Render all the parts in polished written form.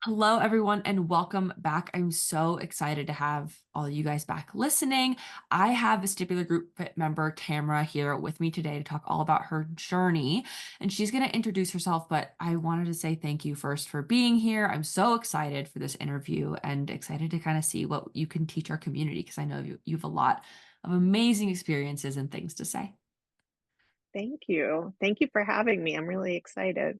Hello, everyone, and welcome back. I'm so excited to have all of you guys back listening. I have Vestibular Group Fit member Tamara here with me today to talk all about her journey, and she's going to introduce herself. But I wanted to say thank you first for being here. I'm so excited for this interview and excited to kind of see what you can teach our community because I know you have a lot of amazing experiences and things to say. Thank you. Thank you for having me. I'm really excited.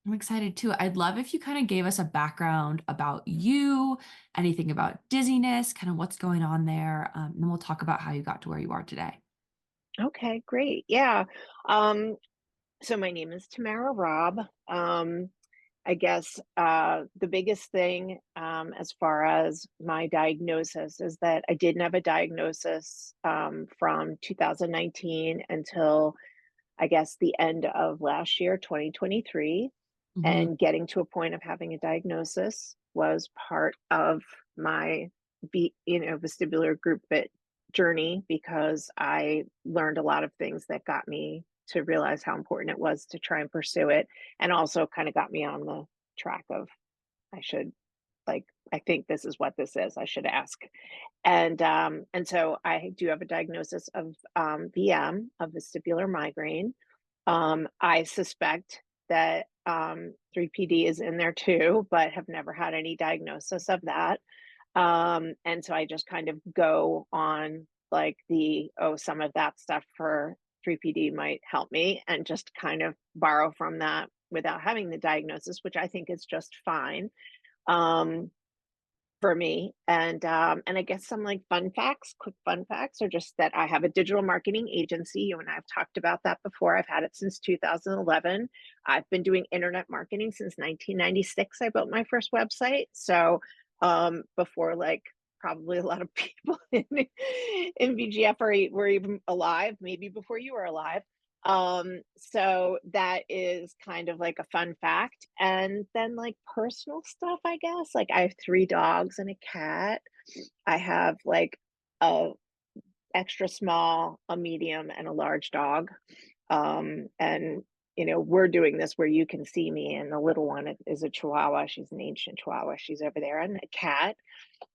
I'm excited too. I'd love if you kind of gave us a background about you, anything about dizziness, kind of what's going on there. And then we'll talk about how you got to where you are today. Okay, great. Yeah. Um, so my name is Tamara Robb. I guess the biggest thing as far as my diagnosis is that I didn't have a diagnosis from 2019 until I guess the end of last year, 2023. Hmm. And getting to a point of having a diagnosis was part of my vestibular group fit journey because I learned a lot of things that got me to realize how important it was to try and pursue it, and also kind of got me on the track of I should like I think this is what this is. I should ask. And so I do have a diagnosis of VM, of vestibular migraine. I suspect that 3PD is in there too, but have never had any diagnosis of that. And so I just kind of go on like some of that stuff for 3PD might help me and just kind of borrow from that without having the diagnosis, which I think is just fine. Um, for me. And I guess some like quick fun facts are just that I have a digital marketing agency. You and I have talked about that before. I've had it since 2011. I've been doing internet marketing since 1996. I built my first website. So before like probably a lot of people in VGF were even alive, maybe before you were alive. So that is kind of like a fun fact. And then like personal stuff, I guess. Like I have three dogs and a cat. I have like a extra small, a medium, and a large dog. And we're doing this where you can see me, and the little one is a Chihuahua. She's an ancient Chihuahua. She's over there, and a cat.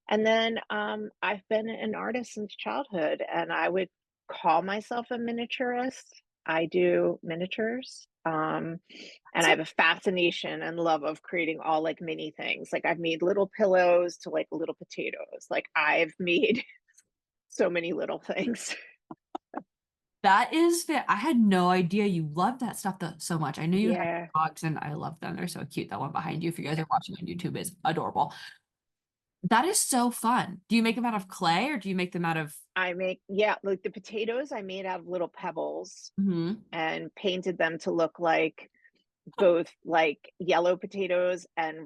And then I've been an artist since childhood, and I would call myself a miniaturist. I do miniatures. And I So have a fascination and love of creating all like mini things. Like I've made little pillows to like little potatoes. Like I've made so many little things. that is fit. I had no idea you loved that stuff so much. I knew you had Yeah. dogs and I love them. They're so cute. That one behind you, if you guys are watching on YouTube, is adorable. That is so fun. Do you make them out of clay or do you make them out of? Yeah, like the potatoes I made out of little pebbles Mhm. and painted them to look like both like yellow potatoes and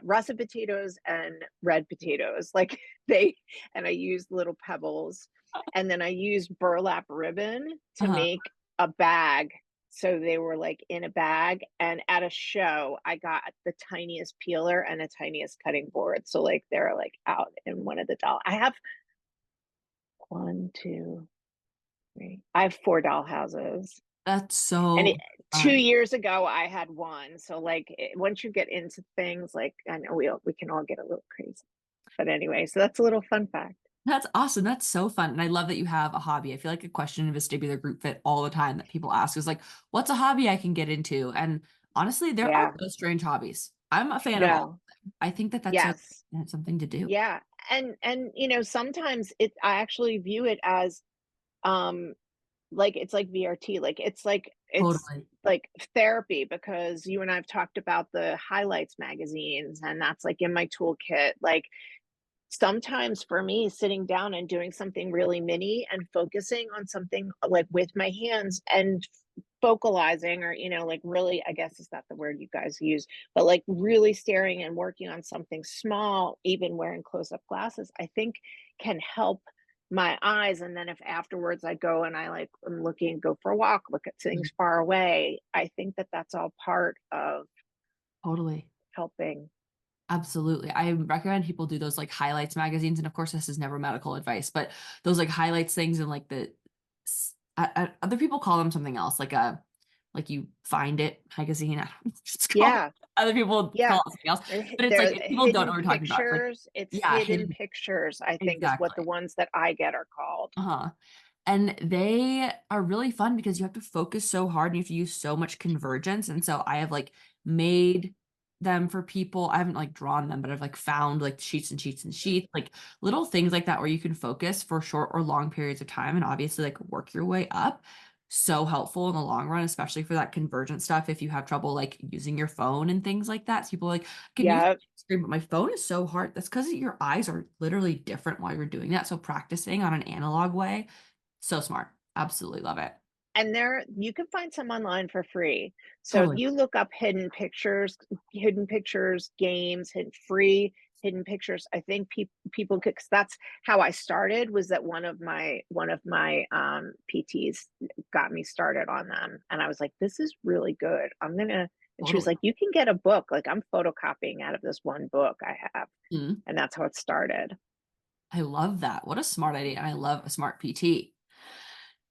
russet potatoes and red potatoes. Like they and I used little pebbles, and then I used burlap ribbon to Uh-huh. make a bag. So they were like in a bag, and at a show, I got the tiniest peeler and the tiniest cutting board. So like they're like out in one of the doll. I have one, two, three. I have four doll houses. That's And so 2 fun. years ago, I had one. So like once you get into things, like I know we can all get a little crazy. But anyway, so that's a little fun fact. That's awesome. That's so fun. And I love that you have a hobby. I feel like a question in vestibular group fit all the time that people ask is like, what's a hobby I can get into? And honestly, there are Yeah. no strange hobbies. I'm a fan of all No. of them. I think that Yes. that's something to do. Yeah. And sometimes I actually view it as um like it's like VRT. Like it's Totally. like therapy, because you and I've talked about the highlights magazines, and that's like in my toolkit. Like sometimes for me, sitting down and doing something really mini and focusing on something like with my hands and focalizing, or like really, I guess is that the word you guys use, but like really staring and working on something small, even wearing close-up glasses, I think can help my eyes. And then if afterwards I go and I like I'm looking, go for a walk, look at Mhm. things far away, I think that that's all part of Totally. helping. Absolutely. I recommend people do those like highlights magazines. And of course, this is never medical advice, but those like highlights things and like other people call them something else, like a like you find it magazine. I don't know what it's called. Yeah, Other people call yeah. it something else, And but it's like they're if people don't know hidden what we're talking about. It's like, pictures. It's yeah, hidden hidden. pictures, I think, is what the Exactly. ones that I get are called. Uh-huh. And they are really fun because you have to focus so hard and you have to use so much convergence. And so I have like made them for people. I haven't like drawn them, but I've like found like sheets and sheets and sheets, like little things like that where you can focus for short or long periods of time and obviously like work your way up. So helpful in the long run, especially for that convergent stuff. If you have trouble like using your phone and things like that. So people are like, I can use Yeah. the screen, but my phone is so hard. That's because your eyes are literally different while you're doing that. So practicing on an analog way, so smart. Absolutely love it. And there you can find some online for free. So if Totally. you look up hidden pictures, games, hidden pictures, I think people could, 'cause that's how I started, was that one of my PTs got me started on them. And I was like, this is really good. And she was Totally. like, you can get a book. Like I'm photocopying out of this one book I have. Mhm. And that's how it started. I love that. What a smart idea. And I love a smart PT.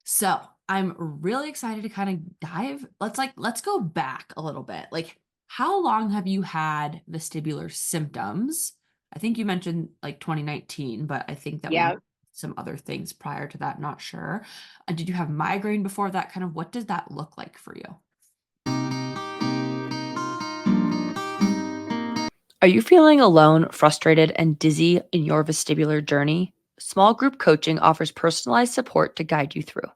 So I'm really excited to kind of dive. Let's go back a little bit. Like, how long have you had vestibular symptoms? I think you mentioned like 2019, but I think that we might Yeah. have some other things prior to that. Not sure. Did you have migraine before that? Kind of what does that look like for you? Are you feeling alone, frustrated, and dizzy in your vestibular journey? Small group coaching offers personalized support to guide you through.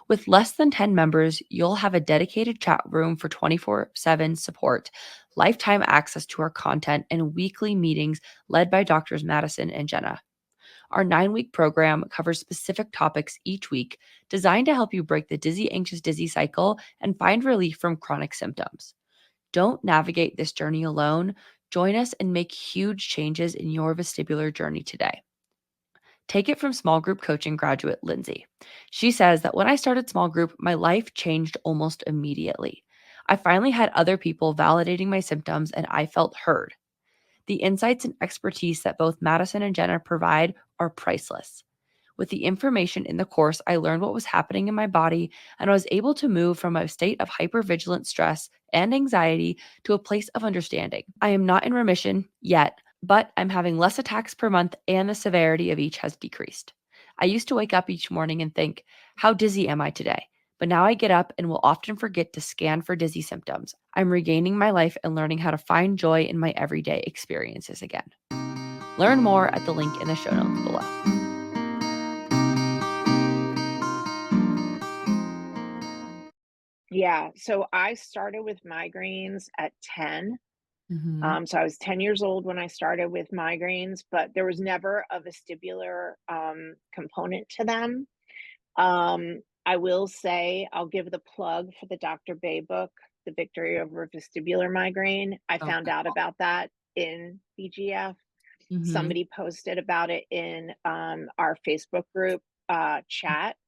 With less than 10 members, you'll have a dedicated chat room for 24/7 support, lifetime access to our content, and weekly meetings led by Doctors Madison and Jenna. Our 9-week program covers specific topics each week, designed to help you break the dizzy, anxious, dizzy cycle and find relief from chronic symptoms. Don't navigate this journey alone. Join us and make huge changes in your vestibular journey today. Take it from small group coaching graduate Lindsay. She says that when I started small group, my life changed almost immediately. I finally had other people validating my symptoms and I felt heard. The insights and expertise that both Madison and Jenna provide are priceless. With the information in the course, I learned what was happening in my body and I was able to move from a state of hypervigilant stress and anxiety to a place of understanding. I am not in remission yet, but I'm having less attacks per month and the severity of each has decreased. I used to wake up each morning and think, how dizzy am I today? But now I get up and will often forget to scan for dizzy symptoms. I'm regaining my life and learning how to find joy in my everyday experiences again. Learn more at the link in the show notes below. Yeah. So I started with migraines at 10. Mhm. So I was 10 years old when I started with migraines, but there was never a vestibular component to them. I will say, I'll give the plug for the Dr. Bay book, The Victory Over Vestibular Migraine. I found Okay. out about that in BGF. Mhm. Somebody posted about it in our Facebook group chat.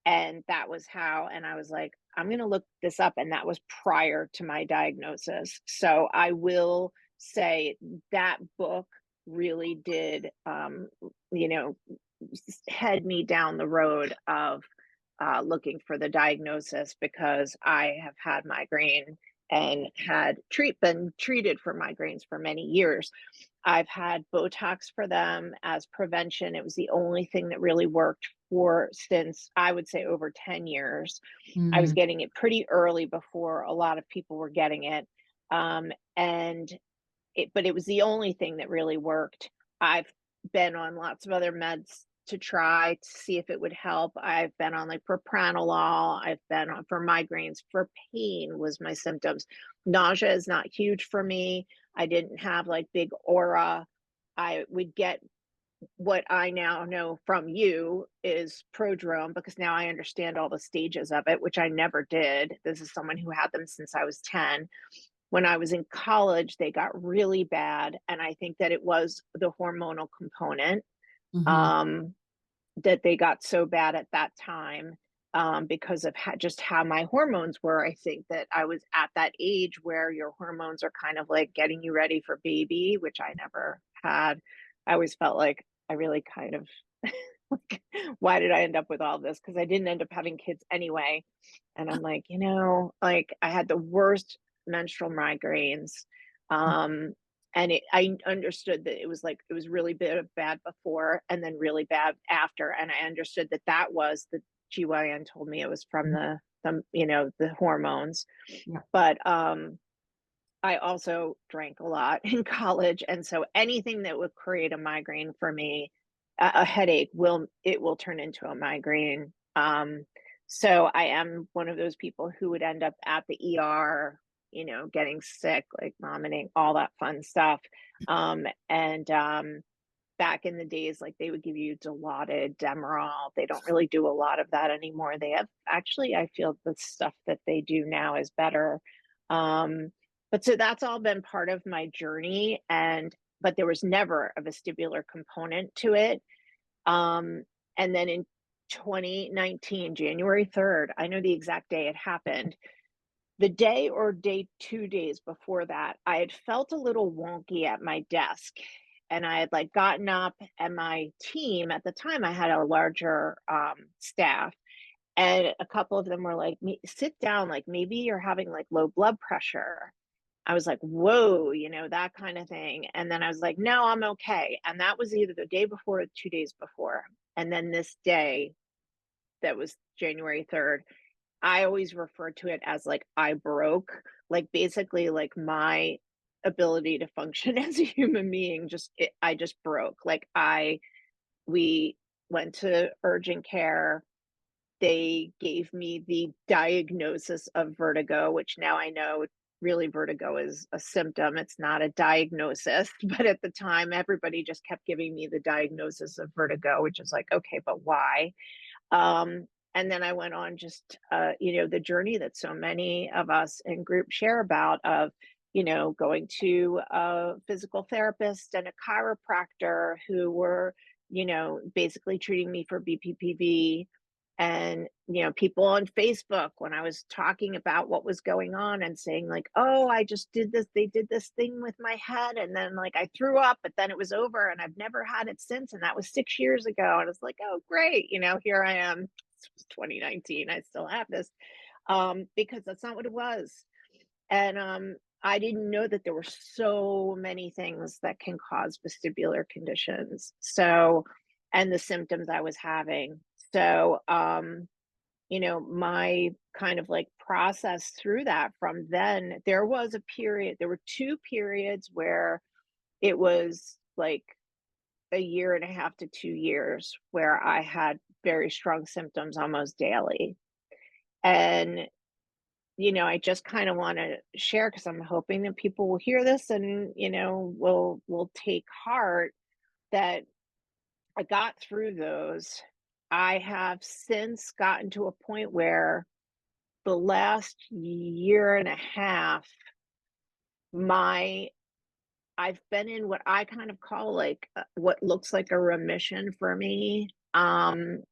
And that was how, and I was like, I'm going to look this up. And that was prior to my diagnosis. So I will say that book really did, you know, head me down the road of looking for the diagnosis, because I have had migraine and been treated for migraines for many years. I've had Botox for them as prevention. It was the only thing that really worked for, since I would say, over 10 years. I was Mhm. getting it pretty early before a lot of people were getting it. And but it was the only thing that really worked. I've been on lots of other meds to try to see if it would help. I've been on like propranolol. I've been on for migraines. For pain was my symptoms. Nausea is not huge for me. I didn't have like big aura. I would get, what I now know from you is prodrome, because now I understand all the stages of it, which I never did. This is someone who had them since I was 10. When I was in college, they got really bad, and I think that it was the hormonal component, Mhm. um, that they got so bad at that time, because of just how my hormones were. I think that I was at that age where your hormones are kind of like getting you ready for baby, which I never had. I always felt like I really kind of Like, why did I end up with all this? Because I didn't end up having kids anyway. And I'm like, like I had the worst menstrual migraines. Um, and I understood that it was really bad before and then really bad after. And I understood that that was the GYN told me it was from the hormones. Yeah. But I also drank a lot in college, and so anything that would create a migraine for me, a headache will turn into a migraine. So I am one of those people who would end up at the ER, getting sick, like vomiting, all that fun stuff. And back in the days, like they would give you Dilaudid, Demerol. They don't really do a lot of that anymore. They have actually, I feel the stuff that they do now is better. Um, but so that's all been part of my journey, but there was never a vestibular component to it. Um, and then in 2019, January 3rd, I know the exact day it happened. The day or 2 days before that, I had felt a little wonky at my desk, and I had, like, gotten up, and my team at the time, I had a larger, staff, and a couple of them were like, "Me sit down, like, maybe you're having, like, low blood pressure." I was like, "Whoa," that kinda thing, and then I was like, "No, I'm okay," and that was either the day before or 2 days before, and then this day, that was January 3rd, I always refer to it as like I broke, like basically like my ability to function as a human being I just broke. We went to urgent care. They gave me the diagnosis of vertigo, which now I know really vertigo is a symptom. It's not a diagnosis, but at the time everybody just kept giving me the diagnosis of vertigo, which is like, okay, but why? And then I went on just, the journey that so many of us in group share about of, going to a physical therapist and a chiropractor who were, basically treating me for BPPD and, people on Facebook when I was talking about what was going on and saying like, "Oh, I just did this. They did this thing with my head, and then like I threw up, but then it was over, and I've never had it since, and that was 6 years ago." And it's like, "Oh, great, here I am. It's 2019. I still have this." Because that's not what it was. And I didn't know that there were so many things that can cause vestibular conditions. So, and the symptoms I was having. So, my kind of like process through that from then, there were 2 periods where it was like a year and a half to 2 years where I had very strong symptoms almost daily. And I just kind of want to share because I'm hoping that people will hear this and will take heart that I got through those. I have since gotten to a point where the last year and a half, my I've been in what I kind of call like what looks like a remission for me. And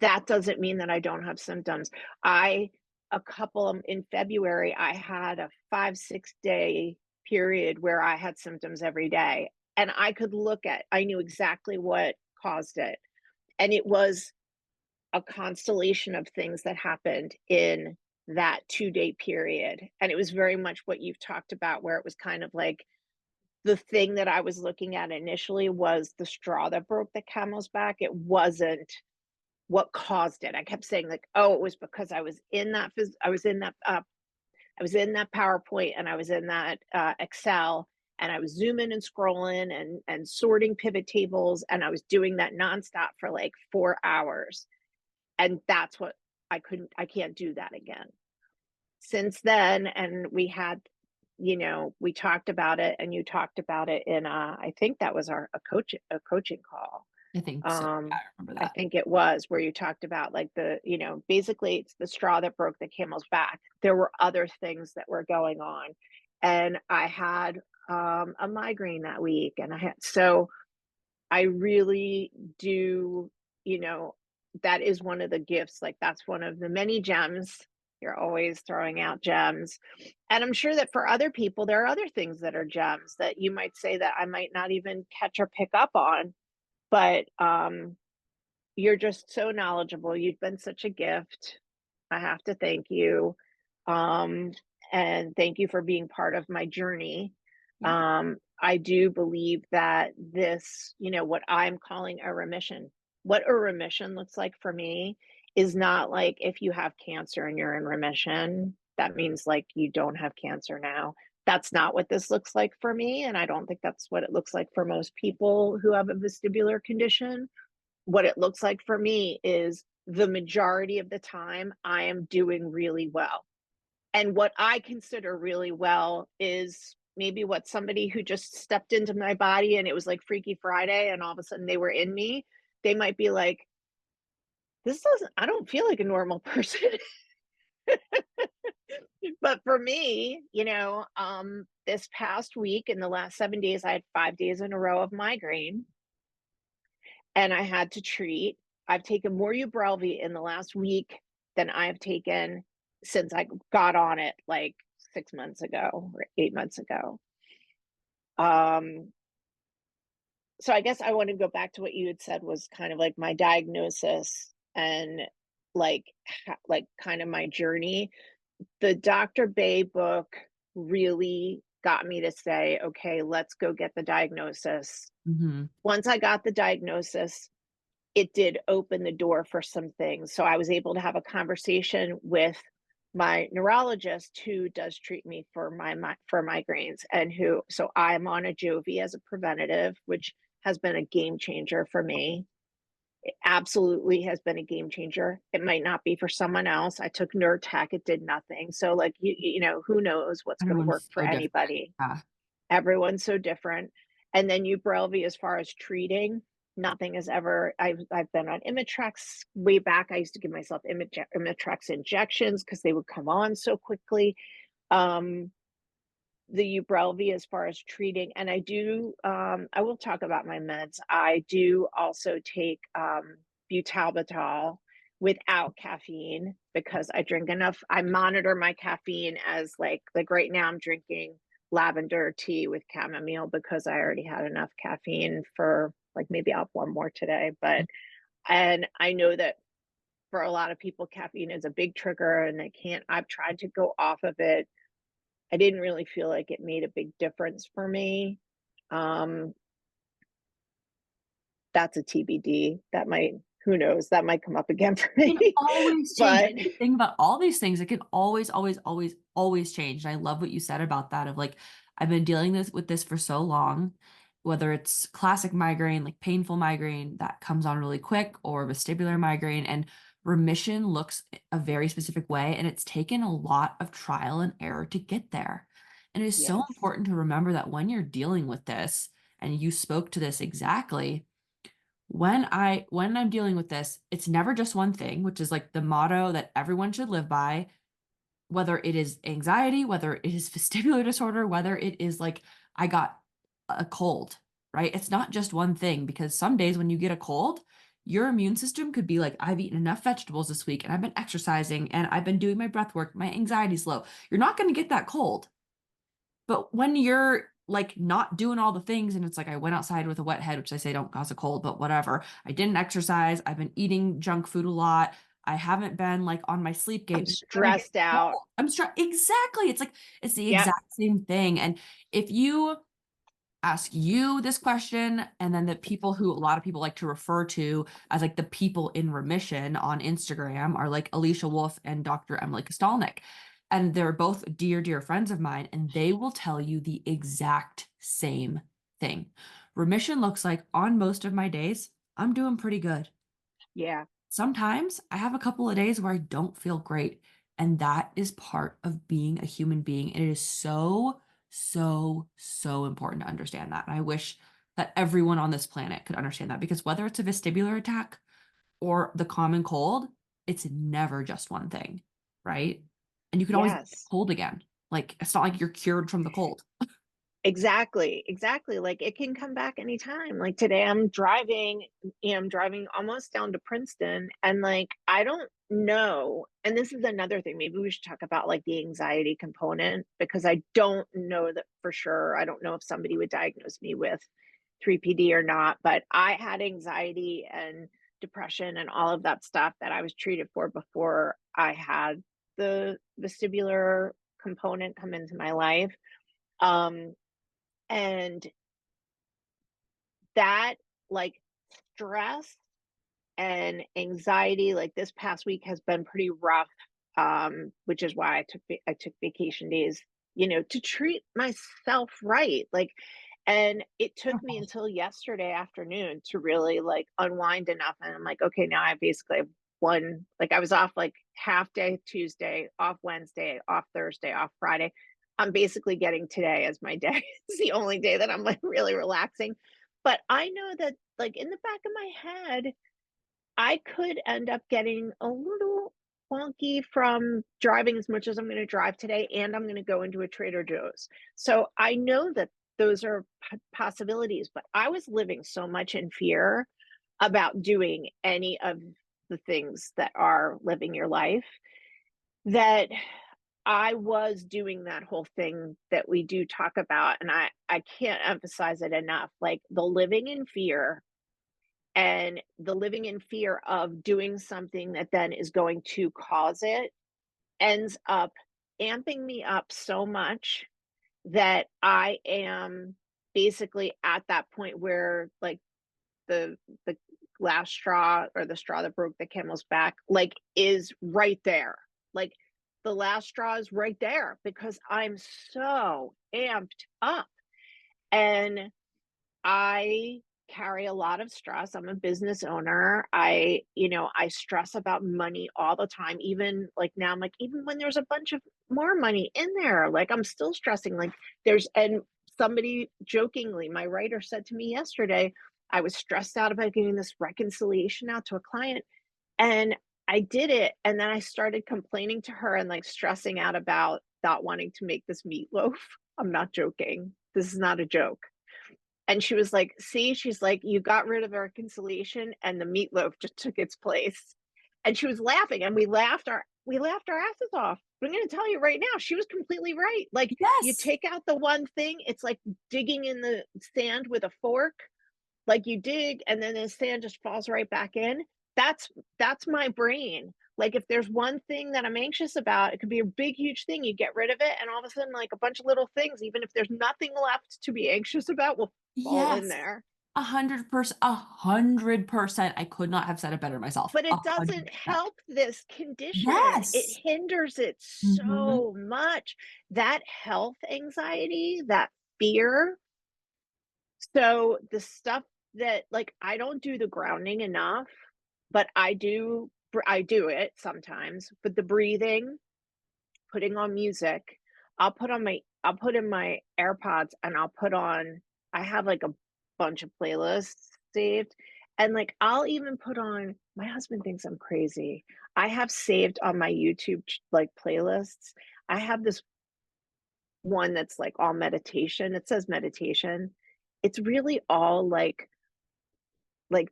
that doesn't mean that I don't have symptoms. I a couple in February, I had a 5, 6 day period where I had symptoms every day. And I knew exactly what caused it. And it was a constellation of things that happened in that 2 day period. And it was very much what you've talked about, where it was kind of like the thing that I was looking at initially was the straw that broke the camel's back. It wasn't what caused it. I kept saying like, "Oh, it was because I was in that PowerPoint and I was in that Excel and I was zooming and scrolling and sorting pivot tables and I was doing that nonstop for like 4 hours." And that's what I can't do that again. Since then, and we talked about it and you talked about it in I think that was a coaching call. I think so. Yeah, um, I remember I that. think it was where you talked about like basically it's the straw that broke the camel's back. There were other things that were going on. And I had a migraine that week and so I really do, you know, that is one of the gifts. Like that's one of the many gems. You're always throwing out gems. And I'm sure that for other people, there are other things that are gems that you might say that I might not even catch or pick up on, but you're just so knowledgeable. You've been such a gift. I have to thank you. Um, and thank you for being part of my journey. Yeah. I do believe that this, what I'm calling a remission, what a remission looks like for me is not like if you have cancer and you're in remission, that means like you don't have cancer now. That's not what this looks like for me. And I don't think that's what it looks like for most people who have a vestibular condition. What it looks like for me is the majority of the time I am doing really well. And what I consider really well is maybe what somebody who just stepped into my body and it was like Freaky Friday and all of a sudden they were in me, they might be like, this doesn't, I don't feel like a normal person. But for me, this past week in the last 7 days, I had 5 days in a row of migraine and I had to treat. I've taken more Ubrelvy in the last week than I've taken since I got on it like 6 months ago or 8 months ago. Um, so I guess I want to go back to what you had said was kind of like my diagnosis and like like kind of my journey. The Dr. Bay book really got me to say, okay, let's go get the diagnosis. Hmm. Once I got the diagnosis, it did open the door for some things. So I was able to have a conversation with my neurologist who does treat me for for migraines and who so I'm on a Jovi as a preventative, which has been a game changer for me. It absolutely has been a game changer. It might not be for someone else. I took Nurtec, it did nothing. So like who knows what's going to work Everyone's for so different. anybody. Yeah. Everyone's so different. And then Ubrelvy, as far as treating, nothing has ever. I've been on Imitrex way back. I used to give myself Imitrex injections because they would come on so quickly. Um, the Ubrelvy as far as treating, and I will talk about my meds. I do also take butalbital without caffeine because I drink enough. I monitor my caffeine as like right now I'm drinking lavender tea with chamomile because I already had enough caffeine for like maybe I'll have one more today. But and I know that for a lot of people caffeine is a big trigger and they can't. I've tried to go off of it. I didn't really feel like it made a big difference for me. Um, that's a TBD. That might, who knows, that might come up again for Can me. always change. But And the thing about all these things, it can always, always, always, always change. And I love what you said about that of like, I've been dealing with this for so long, whether it's classic migraine, like painful migraine that comes on really quick, or vestibular migraine. And remission looks a very specific way. And it's taken a lot of trial and error to get there. And it is so yes, important to remember that when you're dealing with this, and you spoke to this exactly, when I'm dealing with this, it's never just one thing, which is like the motto that everyone should live by, whether it is anxiety, whether it is vestibular disorder, whether it is like I got a cold, right? It's not just one thing because some days when you get a cold, your immune system could be like, I've eaten enough vegetables this week and I've been exercising and I've been doing my breath work, my anxiety's low. You're not going to get that cold. But when you're like not doing all the things and it's like I went outside with a wet head, which they say don't cause a cold, but whatever. I didn't exercise. I've been eating junk food a lot. I haven't been like on my sleep I'm game. You're gonna get stressed out. cold. I'm stressed. Exactly. It's like it's the Yep. exact same thing. And if you ask you this question, and then the people who a lot of people like to refer to as like the people in remission on Instagram are like Alicia Wolf and Dr. Emily Kostalnik. And they're both dear, dear friends of mine, and they will tell you the exact same thing. Remission looks like on most of my days, I'm doing pretty good. Yeah. Sometimes I have a couple of days where I don't feel great, and that is part of being a human being. And it is so, so, so important to understand that. And I wish that everyone on this planet could understand that because whether it's a vestibular attack or the common cold, it's never just one thing, right? And you can always get Yes. cold again. Like it's not like you're cured from the cold. Exactly, exactly. Like it can come back anytime. Like today I'm driving almost down to Princeton and like I don't know. And this is another thing. Maybe we should talk about like the anxiety component because I don't know that for sure. I don't know if somebody would diagnose me with 3PD or not, but I had anxiety and depression and all of that stuff that I was treated for before I had the vestibular component come into my life. Um, and that, like, stress and anxiety, like, this past week has been pretty rough, which is why I took vacation days, to treat myself right, like, and it took me Wonderful. until yesterday afternoon to really, like, unwind enough, and I'm like, "Okay, now I basically have one," like, I was off, like, half day Tuesday, off Wednesday, off Thursday, off Friday. I'm basically getting today as my day. It's the only day that I'm, like, really relaxing, but I know that, like, in the back of my head, I could end up getting a little wonky from driving as much as I'm gonna drive today, and I'm gonna go into a Trader Joe's. So, I know that those are possibilities, but I was living so much in fear about doing any of the things that are living your life, that I was doing that whole thing that we do talk about, and I can't emphasize it enough, like, the living in fear and the living in fear of doing something that then is going to cause it ends up amping me up so much that I am basically at that point where, like, the last straw, or the straw that broke the camel's back, like, is right there. Like, the last straw is right there because I'm so amped up, and I carry a lot of stress. I'm a business owner. I stress about money all the time. Even like now, I'm like, even when there's a bunch of more money in there, like I'm still stressing. Like and somebody jokingly, my writer said to me yesterday, I was stressed out about getting this reconciliation out to a client. And I did it. And then I started complaining to her and like stressing out about not wanting to make this meatloaf. I'm not joking. This is not a joke, and she was like, "See," she's like, "You got rid of the reconciliation and the meatloaf just took its place." And she was laughing and we laughed our asses off. But I'm gonna tell you right now, she was completely right. Like, you Yes. take out the one thing, it's like digging in the sand with a fork. Like, you dig and then the sand just falls right back in. That's that's my brain. Like, if there's one thing that I'm anxious about, it could be a big, huge thing, you get rid of it, and all of a sudden, like, a bunch of little things, even if there's nothing left to be anxious about, will fall in Yes. there. 100%. 100%. I could not have said it better myself. But it doesn't 100%. help this condition. It Yes. hinders it Mhm. so much. That health anxiety, that fear. So, the stuff that, like, I don't do the grounding enough, but I do it sometimes, but the breathing, putting on music, I'll put in my AirPods and I have, like, a bunch of playlists saved, and, like, I'll even put on my husband thinks I'm crazy. I have saved on my YouTube like, playlists, I have this one that's, like, all meditation. It says meditation. It's really all, like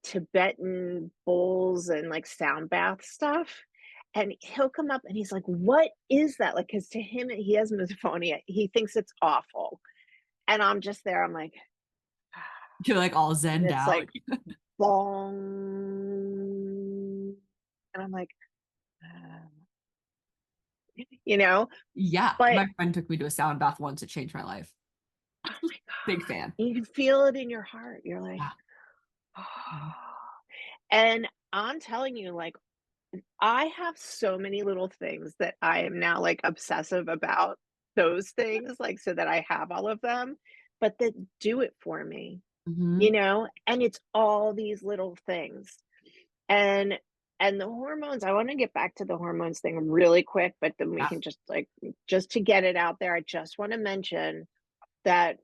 Tibetan bowls and, like, sound bath stuff, and he'll come up and he's like, "What is that?" Like, because to him, he has misophonia, he thinks it's awful, and I'm just there, I'm like, You're, like, all and zenned it's out. like, "Bong," and I'm like, "Uh," you know? Yeah, But my friend took me to a sound bath once, it changed my life. oh my Big god, fan. you can feel it in your heart, you're like, Yeah. "Oh," Mhm. and I'm telling you, like, I have so many little things that I am now, like, obsessive about those things, like, so that I have all of them, but that do it for me, Mhm. and it's all these little things, and the hormones, I wanna get back to the hormones thing really quick, but then we Yeah. can just, like, just to get it out there, I just wanna mention that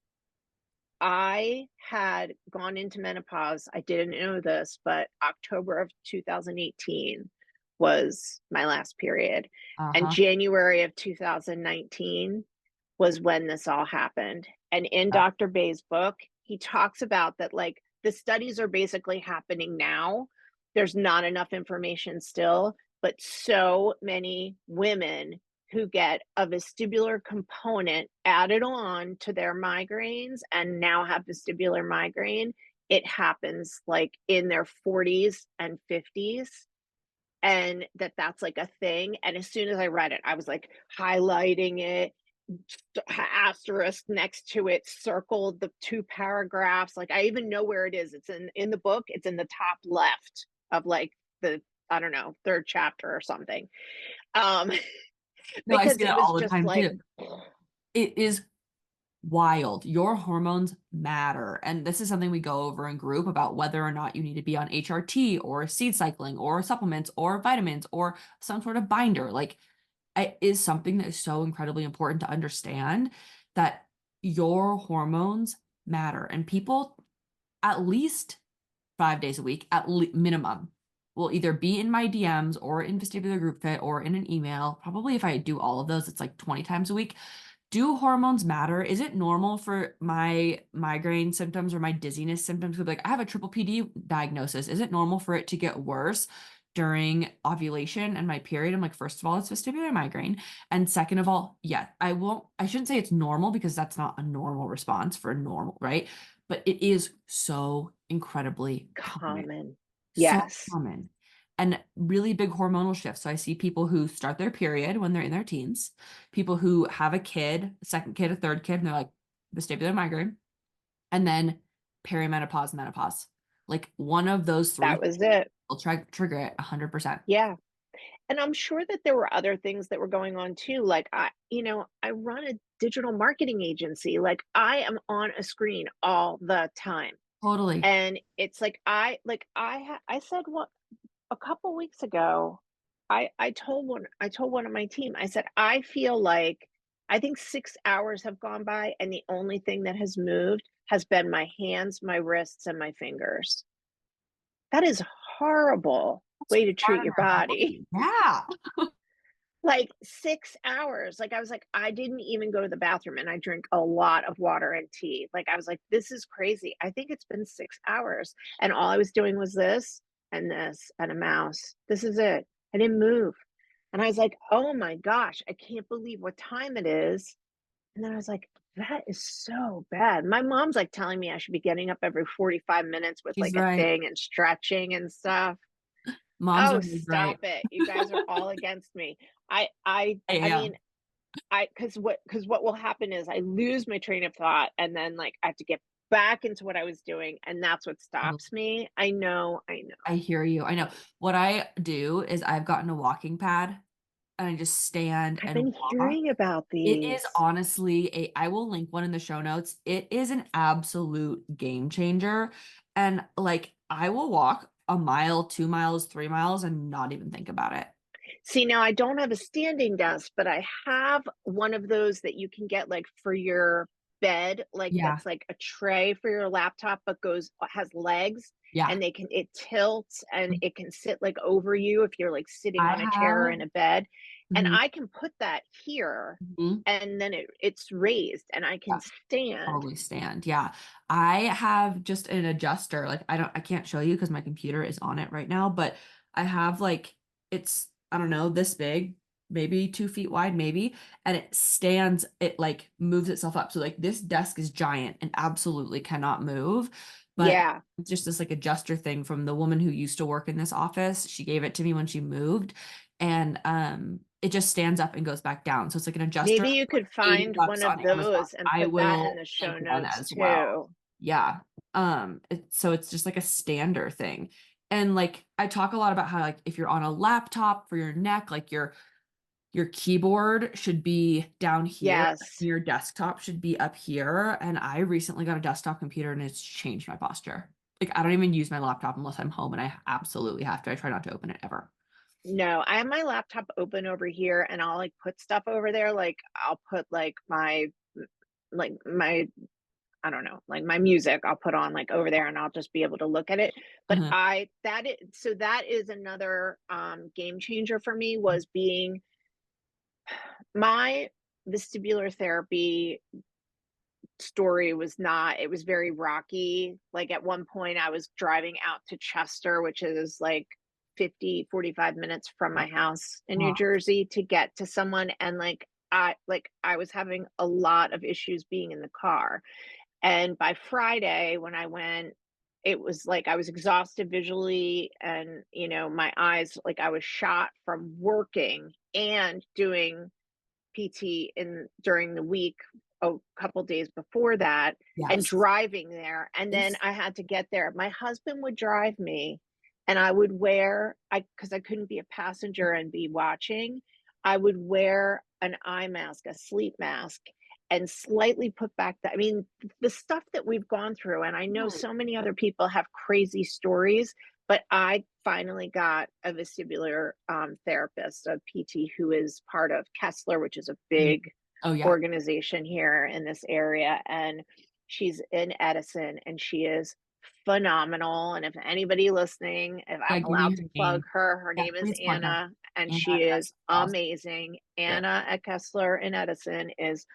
I had gone into menopause. I didn't know this, but October of 2018 was my last period. And Uh-huh. January of 2019 was when this all happened. And in Yeah. Dr. Bay's book, he talks about that, like, the studies are basically happening now. There's not enough information still, but so many women who get a vestibular component added on to their migraines and now have vestibular migraine, it happens like in their 40s and 50s, and that's like a thing. And as soon as I read it, I was like highlighting it, asterisk next to it, circled the two paragraphs. Like I even know where it is. It's in the book. It's in the top left of like the, I don't know, third chapter or something. Um, No, I because see it that was all the just time like, too. It is wild. Your hormones matter. And this is something we go over in group about whether or not you need to be on HRT or seed cycling or supplements or vitamins or some sort of binder. Like, it is something that is so incredibly important to understand that your hormones matter. And people, at least 5 days a week, at minimum, will either be in my DMs or in vestibular group fit or in an email. Probably if I do all of those, it's like 20 times a week. Do hormones matter? Is it normal for my migraine symptoms or my dizziness symptoms to be like, I have a triple PD diagnosis. Is it normal for it to get worse during ovulation and my period? I'm like, first of all, it's vestibular migraine. And second of all, yeah, I shouldn't say it's normal because that's not a normal response for normal, right? But it is so incredibly common. common. So Yes, common. And really big hormonal shifts. So I see people who start their period when they're in their teens, people who have a kid, a second kid, a third kid, and they're like vestibular migraine, and then perimenopause, menopause. Like one of those that three was it. will trigger it 100%. Yeah. And I'm sure that there were other things that were going on too. Like I run a digital marketing agency. Like I am on a screen all the time. Totally. And it's I said what a couple weeks ago, I told one of my team, I said, I feel like I think 6 hours have gone by and the only thing that has moved has been my hands, my wrists, and my fingers. That is horrible That's way to part treat of your our body. body. Yeah. Like 6 hours. Like I was like, I didn't even go to the bathroom and I drink a lot of water and tea. Like I was like, this is crazy. I think it's been 6 hours. And all I was doing was this and a mouse. This is it. I didn't move. And I was like, oh my gosh, I can't believe what time it is. And then I was like, that is so bad. My mom's like telling me I should be getting up every 45 minutes with She's like a right. thing and stretching and stuff. Moms are Oh, always right. stop it. You guys are all against me. I Yeah. mean, because what will happen is I lose my train of thought and then like I have to get back into what I was doing and that's what stops me. I I know. hear you. I know. What I do is I've gotten a walking pad and I just stand I've and been walk. hearing about It is these. honestly I will link one in the show notes. It is an absolute game changer. And like I will walk a mile, 2 miles, 3 miles and not even think about it. See, now I don't have a standing desk, but I have one of those that you can get like for your bed, like Yeah. that's like a tray for your laptop, but has legs Yeah. and it tilts and it can sit like over you if you're like sitting I on a chair or have in a bed. And mhm, I can put that here mhm, and then it's raised and I yeah, can stand. totally stand. Yeah. I have just an adjuster. Like I can't show you because my computer is on it right now, but I have like it's I don't know, this big, maybe 2 feet wide, maybe, and it stands, it like moves itself up. So like this desk is giant and absolutely cannot move. But Yeah. it's just this like adjuster thing from the woman who used to work in this office. She gave it to me when she moved. And it just stands up and goes back down. So it's like an adjuster, Maybe you like could 80 find bucks one on of Amazon. those and I put that in will the show link one notes as well. too. Yeah. So it's just like a stander thing. And like I talk a lot about how like if you're on a laptop for your neck, like your keyboard should be down here, Yes. your desktop should be up here. And I recently got a desktop computer and it's changed my posture. Like I don't even use my laptop unless I'm home and I absolutely have to. I try not to open it ever. No, I have my laptop open over here and I'll like put stuff over there. Like I'll put like my I don't know, like my music I'll put on like over there and I'll just be able to look at it. But Uh-huh. that is another game changer for me was being my vestibular therapy story was not it was very rocky. Like at one point I was driving out to Chester, which is like 45 minutes from my house in New Oh, Jersey to get to someone, and, I was having a lot of issues being in the car, and by Friday, when I went, it was like I was exhausted visually and, my eyes, like, I was shot from working and doing PT in during the week a couple days before that and yes. driving there, and then I had to get there. My husband would drive me, and I would wear I because I couldn't be a passenger and be watching, I would wear an eye mask, a sleep mask, and slightly put back the I mean, the stuff that we've gone through, and I know Right. so many other people have crazy stories, but I finally got a vestibular, therapist, a PT who is part of Kessler, which is a Mm. big Oh, yeah. organization here in this area, and she's in Edison, and she is phenomenal, and if anybody listening, if Yeah, I'm give me allowed her to plug name. her, her Yeah, name is please plug her. Anna, and Anna, she is that's awesome. amazing. Yeah. Anna at Kessler in Edison is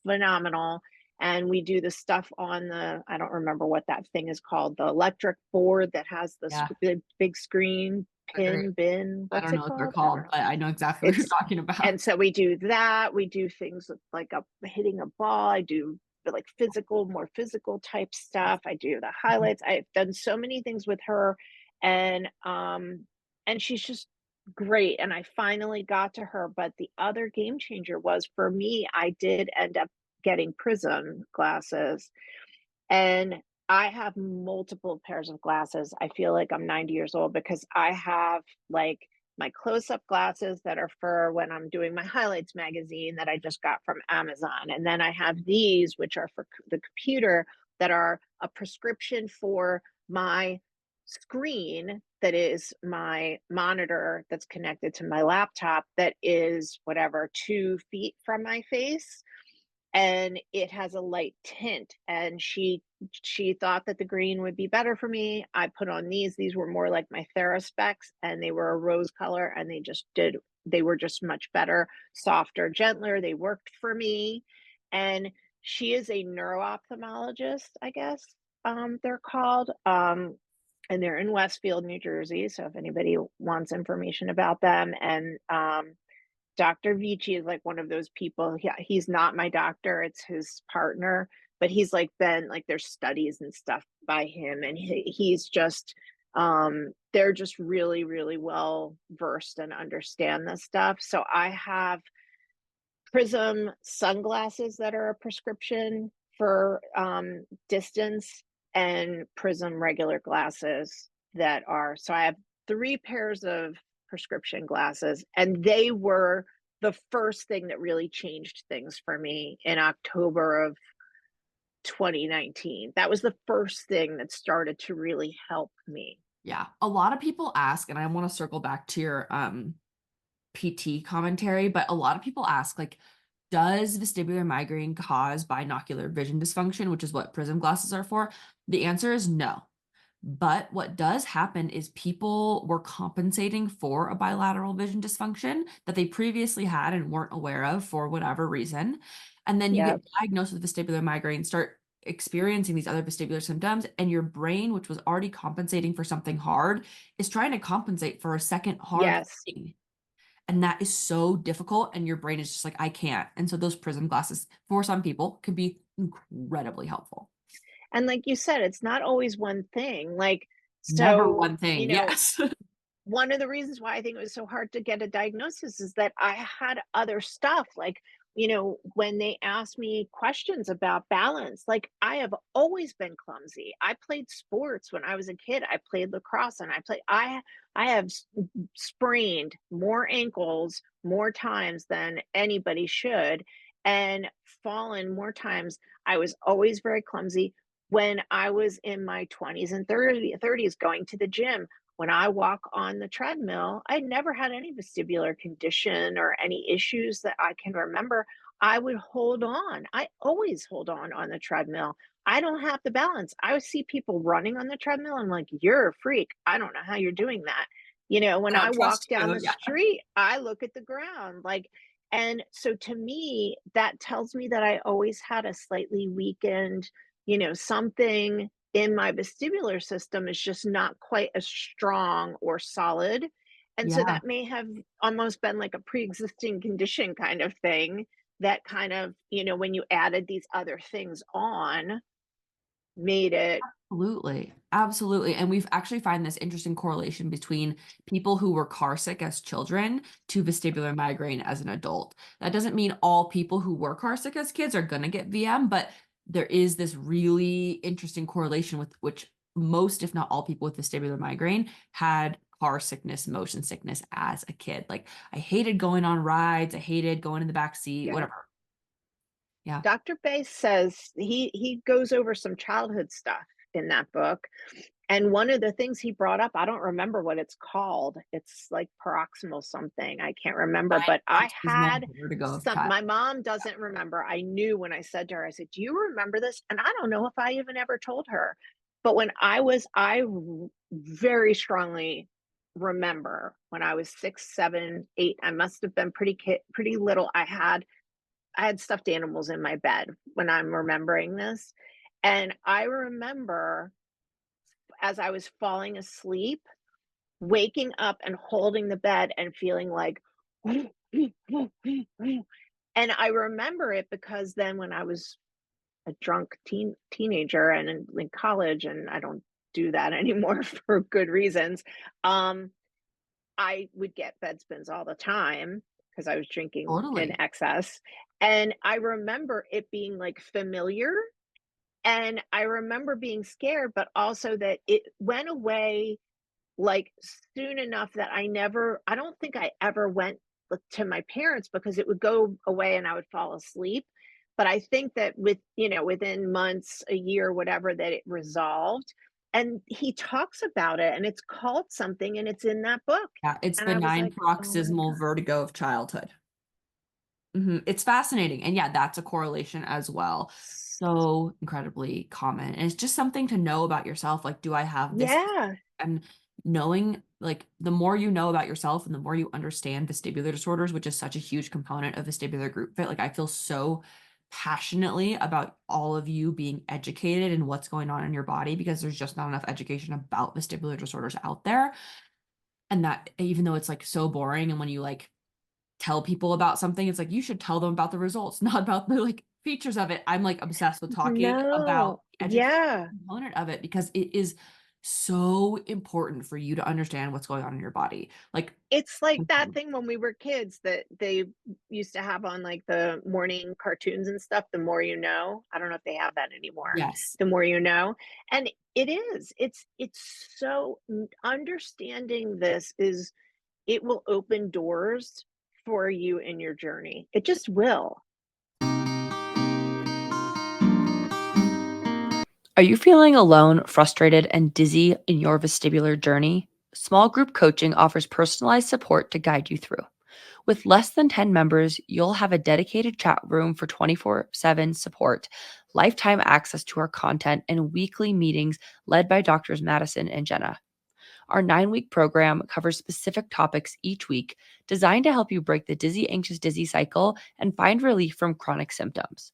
phenomenal, and we do the stuff on the I don't remember what that thing is called, the electric board that has the Yeah, big screen, they're great. I what's don't it know what they're called? I don't called, know. but I know exactly what you're It's talking about. and so we do that, we do things with, like, hitting a ball, I do the, like, more physical type stuff, I do the Mhm. highlights, I've done so many things with her, and, um and she's just great, and I finally got to her, but the other game changer was, for me, I did end up getting prism glasses, and I have multiple pairs of glasses. I feel like I'm 90 years old because I have like my close up glasses that are for when I'm doing my highlights magazine that I just got from Amazon. And then I have these, which are for the computer, that are a prescription for my screen that is my monitor that's connected to my laptop that is whatever 2 feet from my face, and it has a light tint, and she thought that the green would be better for me. I put on these were more like my Theraspecs, and they were a rose color, and they were just much better, softer, gentler, they worked for me, and she is a neuro-ophthalmologist, I guess, they're called, and they're in Westfield, New Jersey, so if anybody wants information about them, and, Dr. Vici is like one of those people. He's not my doctor, it's his partner, but he's like been like there's studies and stuff by him, and he's just they're just really, really well versed and understand this stuff. So I have Prism sunglasses that are a prescription for distance, and Prism regular glasses that are so I have 3 pairs of prescription glasses, and they were the first thing that really changed things for me in October of 2019. That was the first thing that started to really help me. Yeah. A lot of people ask, and I want to circle back to your PT commentary, but a lot of people ask, like, does vestibular migraine cause binocular vision dysfunction, which is what prism glasses are for? The answer is no. But what does happen is people were compensating for a bilateral vision dysfunction that they previously had and weren't aware of for whatever reason. And then you Yeah. get diagnosed with vestibular migraine, start experiencing these other vestibular symptoms, and your brain, which was already compensating for something hard, is trying to compensate for a second hard Yes. thing. And that is so difficult. And your brain is just like, I can't. And so those prism glasses, for some people, can be incredibly helpful. And like you said, it's not always one thing. Like, Never so, one thing. Yes. one of the reasons why I think it was so hard to get a diagnosis is that I had other stuff. Like, when they asked me questions about balance, like I have always been clumsy. I played sports when I was a kid. I played lacrosse, and I have sprained more ankles more times than anybody should, and fallen more times. I was always very clumsy. When I was in my 20s and 30s going to the gym, when I walk on the treadmill, I never had any vestibular condition or any issues that I can remember. I would hold on. I always hold on the treadmill. I don't have the balance. I would see people running on the treadmill. I'm like, you're a freak. I don't know how you're doing that. When I Don't walk trust down you. the Yeah. street, I look at the ground. And so to me, that tells me that I always had a slightly weakened, something in my vestibular system is just not quite as strong or solid. And so Yeah, that may have almost been like a pre-existing condition kind of thing that kind of, when you added these other things on, made it. absolutely. Absolutely. And we've actually find this interesting correlation between people who were car sick as children to vestibular migraine as an adult. That doesn't mean all people who were car sick as kids are going to get VM, but there is this really interesting correlation with which most, if not all people with vestibular migraine had car sickness, motion sickness as a kid. Like I hated going on rides, I hated going in the back seat, Yeah. whatever. Yeah. Dr. Bass says he goes over some childhood stuff in that book. And one of the things he brought up, I don't remember what it's called. It's like paroxysmal something. I can't remember, Nine but I paroxysmal had vertigo of some, child. my mom doesn't remember. I knew when I said to her, I said, "Do you remember this?" And I don't know if I even ever told her. But very strongly remember when I was 6, 7, 8, I must have been pretty little. I had stuffed animals in my bed when I'm remembering this. And I remember as I was falling asleep, waking up and holding the bed and feeling like, and I remember it because then when I was a drunk teenager and in college, and I don't do that anymore for good reasons, I would get bed spins all the time because I was drinking in Totally. excess. And I remember it being like familiar. And I remember being scared, but also that it went away like soon enough that I don't think I ever went to my parents because it would go away and I would fall asleep. But I think that within months, a year, whatever, that it resolved. And he talks about it and it's called something and it's in that book. Yeah, it's And the I was nine like, oh my paroxysmal God. vertigo of childhood. It's fascinating. And yeah, that's a correlation as well. So incredibly common. And it's just something to know about yourself. Like, do I have this? Yeah. And knowing, like, the more you know about yourself and the more you understand vestibular disorders, which is such a huge component of vestibular group fit, like, I feel so passionately about all of you being educated in what's going on in your body because there's just not enough education about vestibular disorders out there. And that even though it's like so boring and when you like tell people about something, it's like you should tell them about the results, not about the like features of it. I'm like obsessed with talking about No. the education Yeah. component of it because it is so important for you to understand what's going on in your body. Like, It's like that thing when we were kids that they used to have on, like, the morning cartoons and stuff, The More You Know. I don't know if they have that anymore. yes, The More You Know, and it is. It's so understanding this is it will open doors for you in your journey. It just will. Are you feeling alone, frustrated, and dizzy in your vestibular journey? Small group coaching offers personalized support to guide you through. With less than 10 members, you'll have a dedicated chat room for 24/7 support, lifetime access to our content, and weekly meetings led by Doctors Madison and Jenna. Our 9-week program covers specific topics each week designed to help you break the dizzy, anxious, dizzy cycle and find relief from chronic symptoms.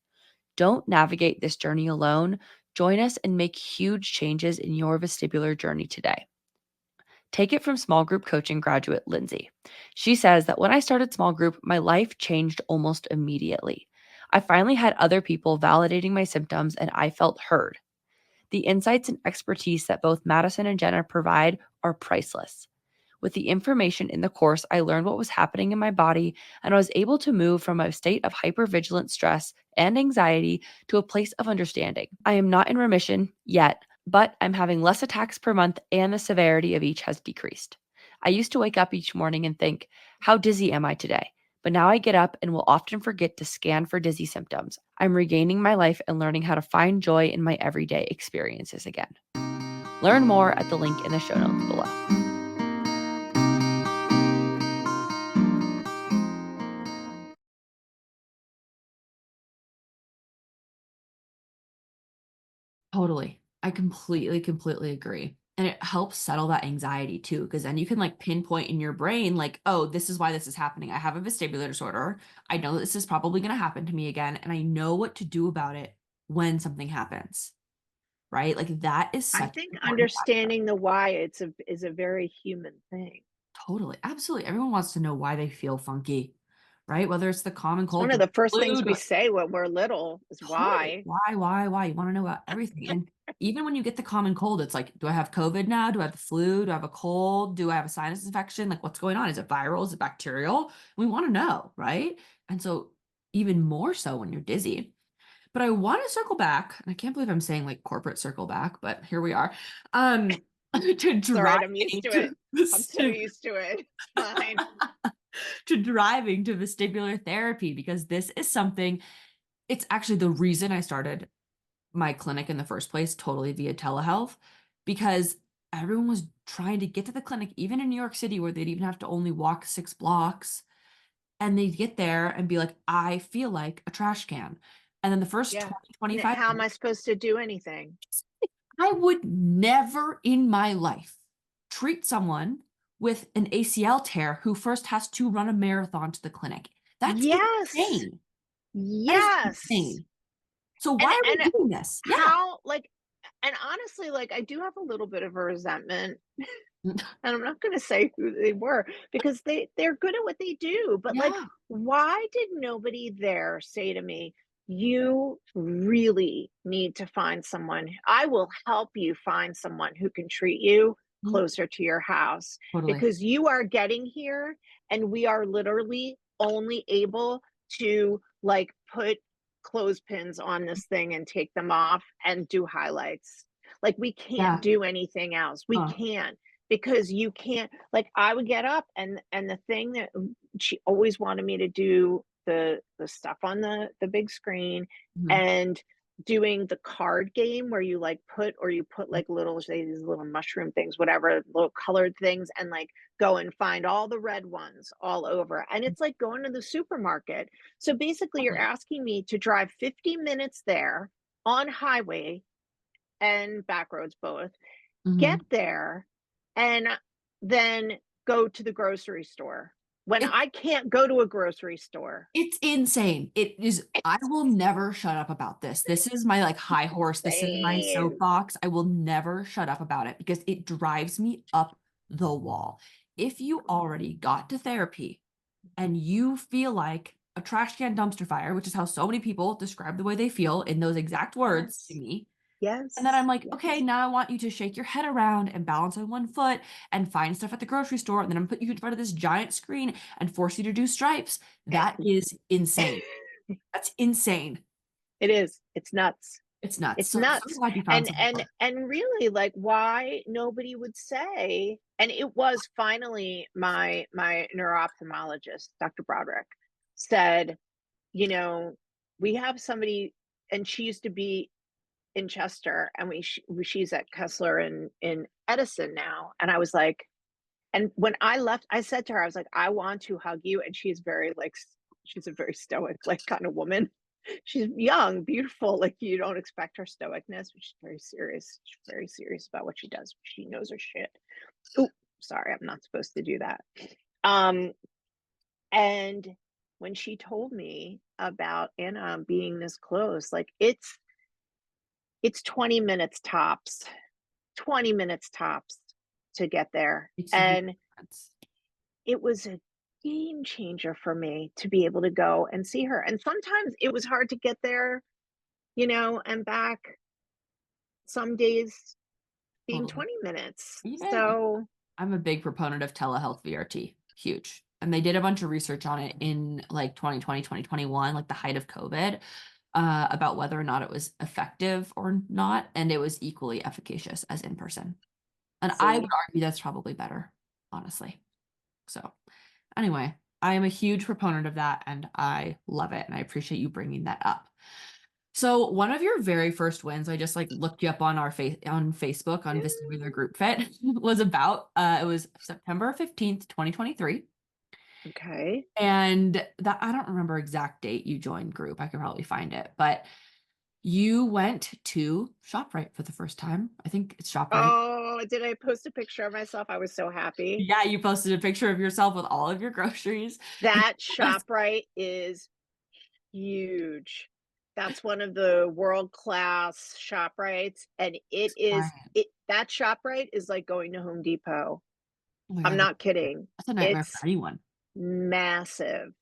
Don't navigate this journey alone. Join us and make huge changes in your vestibular journey today. Take it from small group coaching graduate Lindsay. She says that when I started small group, my life changed almost immediately. I finally had other people validating my symptoms and I felt heard. The insights and expertise that both Madison and Jenna provide are priceless. With the information in the course, I learned what was happening in my body and I was able to move from a state of hypervigilant stress and anxiety to a place of understanding. I am not in remission yet, but I'm having less attacks per month and the severity of each has decreased. I used to wake up each morning and think, how dizzy am I today? But now I get up and will often forget to scan for dizzy symptoms. I'm regaining my life and learning how to find joy in my everyday experiences again. Learn more at the link in the show notes below. totally. I completely agree. And it helps settle that anxiety too, because then you can like pinpoint in your brain, like, oh, this is why this is happening. I have a vestibular disorder. I know that this is probably going to happen to me again, and I know what to do about it when something happens, right? Like that is I such think an important factor. understanding the why is a very human thing. Totally. Absolutely. Everyone wants to know why they feel funky, right? Whether it's the common It's cold, one the of the first flu, things we say when we're little is totally. why. Why? You want to know about everything. And even when you get the common cold, it's like, do I have COVID now? Do I have the flu? Do I have a cold? Do I have a sinus infection? Like, what's going on? Is it viral? Is it bacterial? We want to know, right? And so, even more so when you're dizzy. But I want to circle back, and I can't believe I'm saying like corporate circle back, but here we are. To It's all right, I'm used driving to to it. I'm so used to it. It's fine. to driving to vestibular therapy because this is something, it's actually the reason I started my clinic in the first place, totally via telehealth, because everyone was trying to get to the clinic, even in New York City, where they'd even have to only walk 6 blocks. And they'd get there and be like, I feel like a trash can. And then the first Yeah. 20, And 25 how am I minutes, supposed to do anything? I would never in my life treat someone with an ACL tear who first has to run a marathon to the clinic. That's Yes. insane. That is Yes. insane. So And why are we and doing this? Yeah. how like and honestly, like I do have a little bit of a resentment, and I'm not gonna say who they were because they're good at what they do, but like Yeah. why did nobody there say to me, "You really need to find someone. I will help you find someone who can treat you Mhm. closer to your house Totally. because you are getting here and we are literally only able to like put clothespins on this thing and take them off and do highlights. Like we can't Yeah. do anything else. We Huh. can't because you can't like I would get up and the thing that she always wanted me to do the stuff on the big screen Mhm. and doing the card game where you like put or you put like little say these little mushroom things whatever little colored things and like go and find all the red ones all over and it's like going to the supermarket so basically you're Totally. asking me to drive 50 minutes there on highway and back roads both get Mhm. there and then go to the grocery store when It I can't go to a grocery store. it's insane. It is, I It's will never shut up about this. This is my like high horse. This is my insane. soapbox. I will never shut up about it because it drives me up the wall. If you already got to therapy and you feel like a trash can dumpster fire, which is how so many people describe the way they feel in those exact words to Yes. me, and then I'm Yes. like, okay, Yes. now I want you to shake your head around and balance on one foot and find stuff at the grocery store. And then I'm put you in front of this giant screen and force you to do stripes. That is insane. That's insane. It is. It's nuts. It's nuts. It's So I'm so nuts. glad you found And someone. and and really like why nobody would say and it was finally my neuro-ophthalmologist, Dr. Broderick, said, you know, we have somebody and she used to be in Chester and she's at Kessler in Edison now. And I was like, and when I left, I said to her, I was like, I want to hug you. And she's very like she's a very stoic, like kind of woman. She's young, beautiful, like you don't expect her stoicness, but she's very serious. She's very serious about what she does. She knows her shit. Oh, sorry, I'm not supposed to do that. Um, and when she told me about Anna being this close, like it's 20 minutes tops, 20 minutes tops to get there. It's a huge And difference. it was a game changer for me to be able to go and see her. And sometimes it was hard to get there, and back some days being Totally. 20 minutes. Even So, I'm a big proponent of telehealth VRT. Huge. And they did a bunch of research on it in like 2020, 2021, like the height of COVID, about whether or not it was effective or not. And it was equally efficacious as in person. And I would see, argue that's probably better, honestly. So, anyway, I am a huge proponent of that and I love it. And I appreciate you bringing that up. So, one of your very first wins, I just like looked you up on our face on Facebook on Vestibular Group Fit was about it was September 15th, 2023. okay. And that I don't remember exact date you joined group. I could probably find it, but you went to ShopRite for the first time. I think it's ShopRite. Oh, did I post a picture of myself? I was so happy. Yeah, you posted a picture of yourself with all of your groceries. You That told us ShopRite is huge. That's one of the world-class ShopRites, and it it's is giant. it that ShopRite is like going to Home Depot. Oh my I'm God, not kidding. that's a nightmare for It's anyone. massive.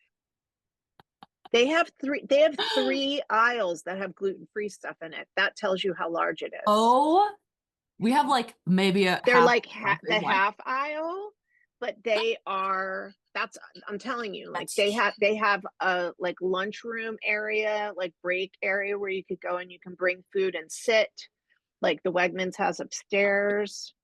They have three aisles that have gluten-free stuff in it. That tells you how large it is. Oh, we have like maybe a They're half like grocery the one. half aisle, but that's I'm telling you, like That's they have a like lunchroom area, like break area where you could go and you can bring food and sit, like the Wegmans has upstairs.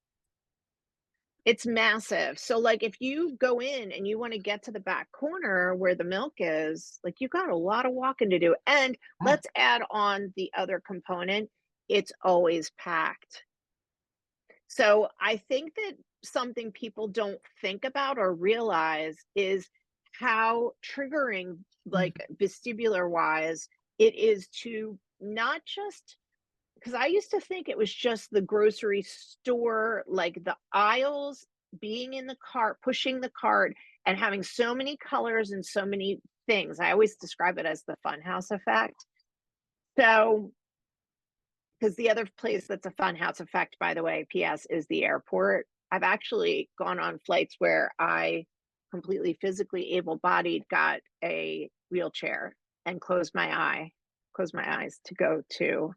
It's massive. So like if you go in and you want to get to the back corner where the milk is, like you got a lot of walking to do. And yeah. let's add on the other component. It's always packed. So I think that something people don't think about or realize is how triggering, Mm, like vestibular wise, it is to not just because I used to think it was just the grocery store, like the aisles, being in the cart, pushing the cart, and having so many colors and so many things. I always describe it as the funhouse effect. So, because the other place that's a funhouse effect, by the way, PS, is the airport. I've actually gone on flights where I completely physically able-bodied got a wheelchair and closed my eyes to go to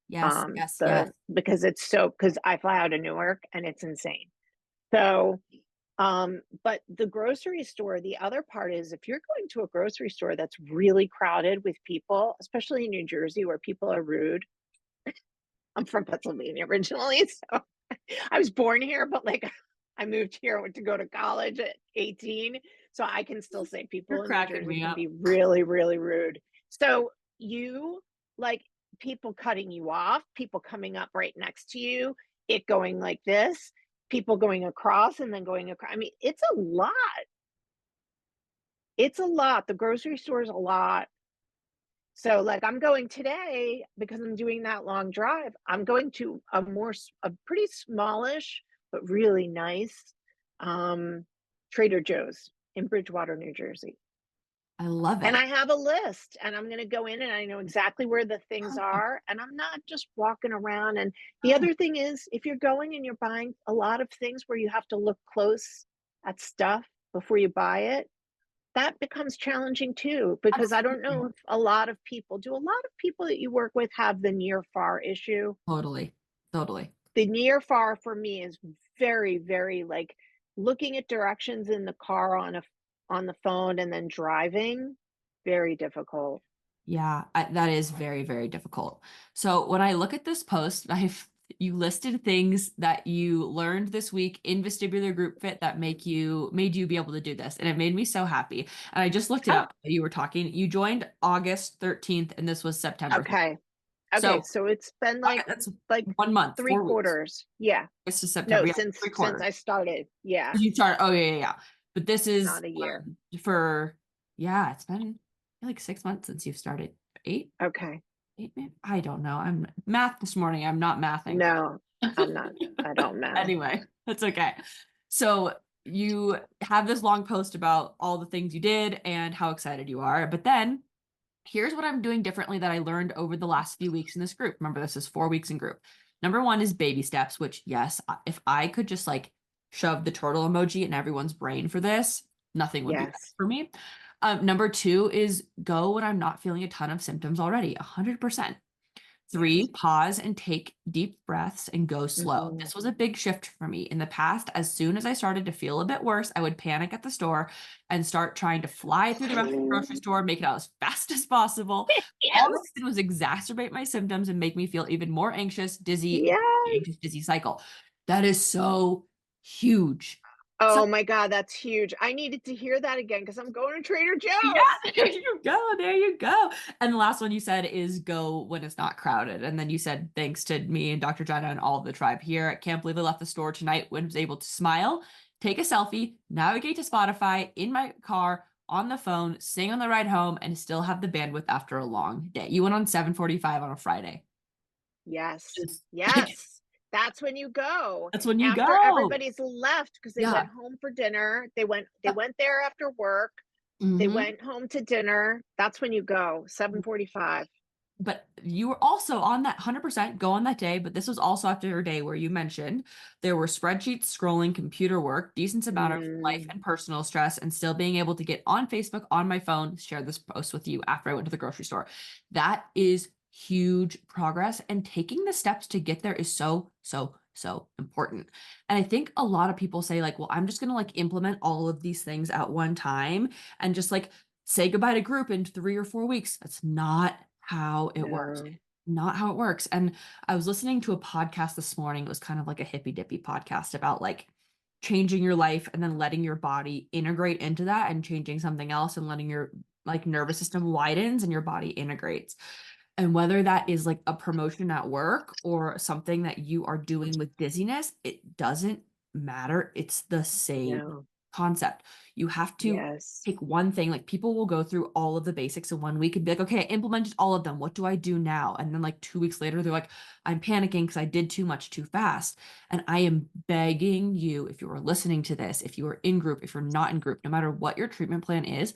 yes, yes, yes. the because I fly out of Newark and it's insane. So but the grocery store, the other part is if you're going to a grocery store that's really crowded with people, especially in New Jersey where people are rude. I'm from Pennsylvania originally, so I was born here, but like I moved here, went to go to college at 18. So I can still say You're people in New cracking Jersey me can up. be really, really rude. So you like people cutting you off, people coming up right next to you, it going like this, people going across and then going across. I mean, it's a lot. It's a lot. The grocery store is a lot. So, like, I'm going today because I'm doing that long drive. I'm going to a pretty smallish but really nice Trader Joe's in Bridgewater, New Jersey. I love And it. I have a list, and I'm going to go in and I know exactly where the things Perfect. are, and I'm not just walking around. And the Oh, other thing is, if you're going and you're buying a lot of things where you have to look close at stuff before you buy it, that becomes challenging too, because I don't absolutely. know if a lot of people that you work with have the near far issue? Totally. Totally. The near far for me is very, very like looking at directions in the car on the phone and then driving, very difficult. Yeah, that is very, very difficult. So when I look at this post, you listed things that you learned this week in vestibular group fit that made you be able to do this, and it made me so happy. And I just looked it Oh, up. You were talking. You joined August 13th, and this was September 13th. okay. Okay, So so it's been that's like 1 month, three 4 weeks. quarters. Yeah. This is No, September. Yeah, three since quarters. I started. Yeah, You started. Oh yeah, yeah, yeah. But this is not a year. for yeah. It's been like 6 months since you've started. Eight. Okay. I don't know. I'm math this morning. I'm not mathing. No, I'm not. I don't math. Anyway, that's okay. So you have this long post about all the things you did and how excited you are. But then here's what I'm doing differently that I learned over the last few weeks in this group. Remember, this is 4 weeks in group. Number one is baby steps, which, yes, if I could just like shove the turtle emoji in everyone's brain for this, nothing would be better Yes. for me. Number two is go when I'm not feeling a ton of symptoms already, 100%. Three, Yes. pause and take deep breaths and go slow. Mhm. This was a big shift for me. In the past, as soon as I started to feel a bit worse, I would panic at the store and start trying to fly through the rest of the grocery store, make it out as fast as possible. All Yes. this did was exacerbate my symptoms and make me feel even more anxious, dizzy, Yes. anxious, dizzy cycle. That is so huge. So Oh my God, that's huge. I needed to hear that again because I'm going to Trader yeah, Joe's. there you go. There you go. And the last one you said is go when it's not crowded. And then you said, thanks to me and Dr. Jenna and all of the tribe here. I can't believe I left the store tonight when I was able to smile, take a selfie, navigate to Spotify in my car, on the phone, sing on the ride home, and still have the bandwidth after a long day. You went on 7:45 on a Friday. Yes. Just like, Yes. That's when you go that's when you after go. everybody's left because they Yeah. went home for dinner. They went there after work. They Hmm. went home to dinner. That's when you go, 7:45. but you were also on that 100% go on that day, but this was also after your day where you mentioned there were spreadsheets, scrolling, computer work, decent amount of life Mm, and personal stress, and still being able to get on Facebook on my phone, share this post with you after I went to the grocery store. That is huge progress, and taking the steps to get there is so, so, so important. And I think a lot of people say, like, well, I'm just going to like implement all of these things at one time and just like say goodbye to group in 3 or 4 weeks. That's not how it works. no. Not how it works. And I was listening to a podcast this morning. It was kind of like a hippy dippy podcast about like changing your life and then letting your body integrate into that and changing something else and letting your like nervous system widens and your body integrates. And whether that is like a promotion at work or something that you are doing with dizziness, it doesn't matter. It's the same No. concept. You have to Yes. take one thing, like people will go through all of the basics in 1 week and be like, okay, I implemented all of them. What do I do now? And then like 2 weeks later, they're like, I'm panicking because I did too much too fast. And I am begging you, if you are listening to this, if you are in group, if you're not in group, no matter what your treatment plan is,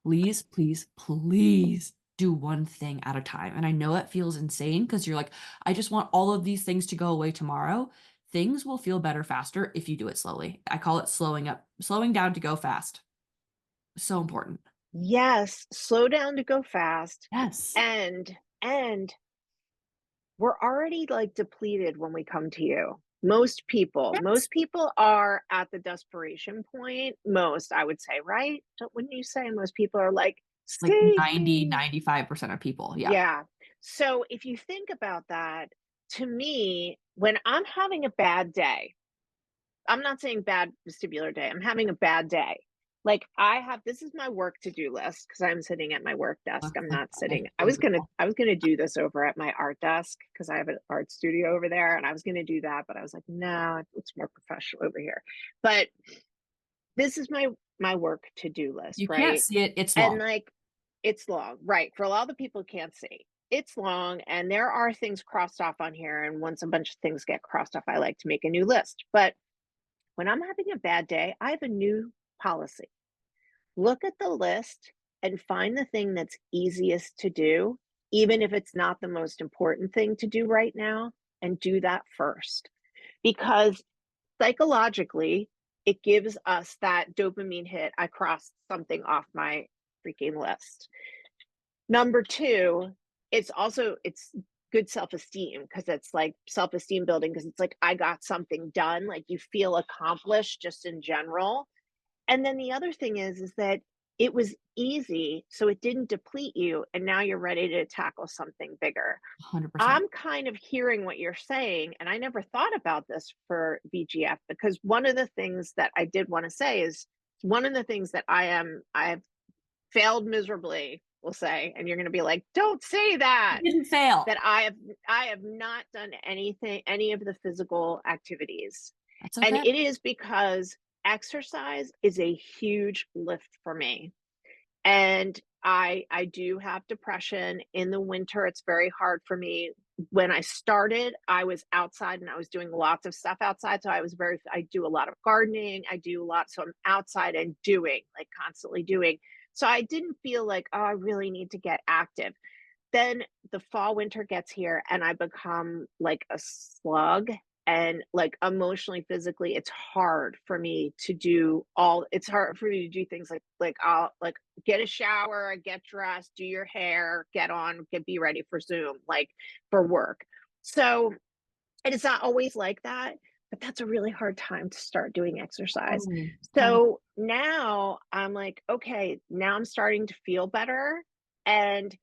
please, please, please do one thing at a time. And I know it feels insane because you're like, I just want all of these things to go away tomorrow. Things will feel better faster if you do it slowly. I call it slowing up, slowing down to go fast. So important. Yes, slow down to go fast. Yes. And we're already like depleted when we come to you. Most people are at the desperation point. Most, I would say, right? Wouldn't you say most people are like, Like save 90, me? 95% of people. Yeah. Yeah. So if you think about that, to me, when I'm having a bad day, I'm not saying bad vestibular day, I'm having a bad day. Like I have this is my work to-do list because I'm sitting at my work desk. I'm not sitting. I was gonna do this over at my art desk because I have an art studio over there and I was gonna do that, but I was like, no, it looks more professional over here. But this is my work to-do list, You can't right? see it. It's And long. like it's long, right? For a lot of the people who can't see. It's long and there are things crossed off on here. And once a bunch of things get crossed off, I like to make a new list. But when I'm having a bad day, I have a new policy. Look at the list and find the thing that's easiest to do, even if it's not the most important thing to do right now, and do that first. Because psychologically, it gives us that dopamine hit. I crossed something off my freaking list. Number two, it's good self-esteem because it's like self-esteem building because it's like I got something done, like you feel accomplished just in general. And then the other thing is that it was easy, so it didn't deplete you, and now you're ready to tackle something bigger. 100%. I'm kind of hearing what you're saying, and I never thought about this for VGF because one of the things that I did want to say is one of the things that I've failed miserably, we'll say, and you're going to be like, "Don't say You that." didn't fail. That I have not done any of the physical activities. That's And okay. it is because exercise is a huge lift for me. And I do have depression in the winter. It's very hard for me. When I started, I was outside and I was doing lots of stuff outside. So I do a lot of gardening. I do a lot. So I'm outside and doing, like constantly doing. So I didn't feel like, oh, I really need to get active. Then the fall winter gets here and I become like a slug and like emotionally, physically, it's hard for me to do all it's hard for me to do things like I'll like get a shower, get dressed, do your hair, be ready for Zoom, like for work. So and it's not always like that, but that's a really hard time to start doing exercise. Totally. Totally. So now I'm like, okay, now I'm starting to feel better. And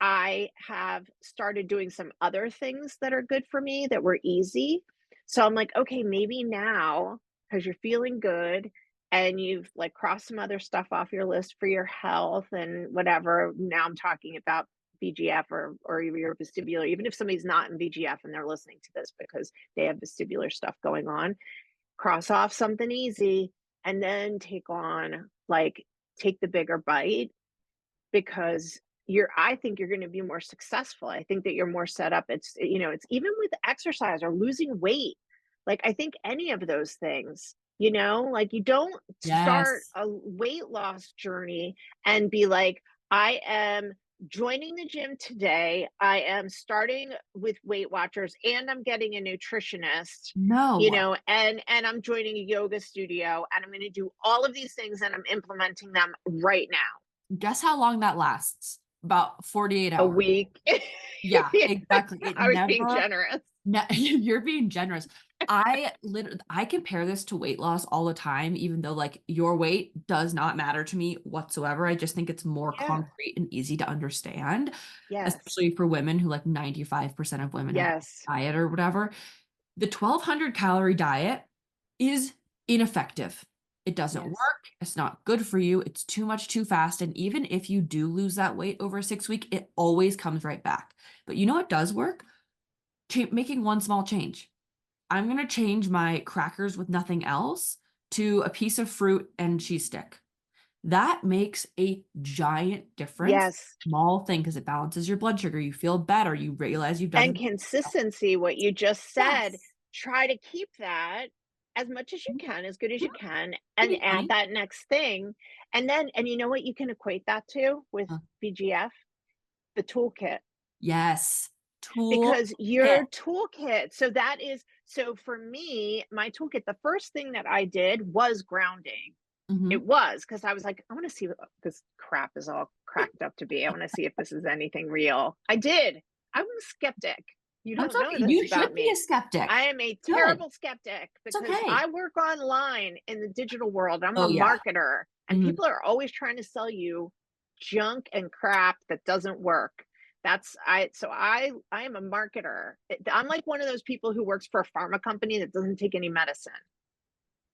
I have started doing some other things that are good for me that were easy. So I'm like, okay, maybe now, because you're feeling good and you've like crossed some other stuff off your list for your health and whatever. Now I'm talking about VGF or your vestibular, even if somebody's not in VGF and they're listening to this because they have vestibular stuff going on, cross off something easy and then take the bigger bite because I think you're going to be more successful. I think that you're more set up. It's even with exercise or losing weight. Like I think any of those things, like you don't start Yes. a weight loss journey and be like, I am joining the gym today. I am starting with Weight Watchers and I'm getting a nutritionist, No. and I'm joining a yoga studio and I'm going to do all of these things and I'm implementing them right now. Guess how long that lasts? About 48 A hours. week. Yeah, exactly. It I was being never, generous. you're being generous. I compare this to weight loss all the time, even though like your weight does not matter to me whatsoever. I just think it's more Yeah. concrete and easy to understand, Yes. especially for women who like 95% of women have Yes. diet or whatever. The 1,200 calorie diet is ineffective. It doesn't Yes. work. It's not good for you. It's too much too fast. And even if you do lose that weight over a 6 week, it always comes right back. But you know what does work? Making one small change. I'm going to change my crackers with nothing else to a piece of fruit and cheese stick. That makes a giant difference. Yes. Small thing because it balances your blood sugar. You feel better. You realize you've done And the consistency, what you just said, yes. try to keep that as much as you Mhm. can, as good as you Yeah. can, Give and me add money. that next thing. And you know what you can equate that to with Uh, BGF? The toolkit. yes. Tool Because kit. your toolkit, so that is, so for me, my toolkit, the first thing that I did was grounding. It Mhm. was because I was like, I want to see what this crap is all cracked up to be. I want to see if this is anything real. I did. I was a skeptic. You That's don't know okay. this You about should be a me. I skeptic. am a Good. terrible skeptic It's because okay. I work online in the digital world. I'm a Oh yeah. marketer, and Mhm. people are always trying to sell you junk and crap that doesn't work. That's I am a marketer. I'm like one of those people who works for a pharma company that doesn't take any medicine,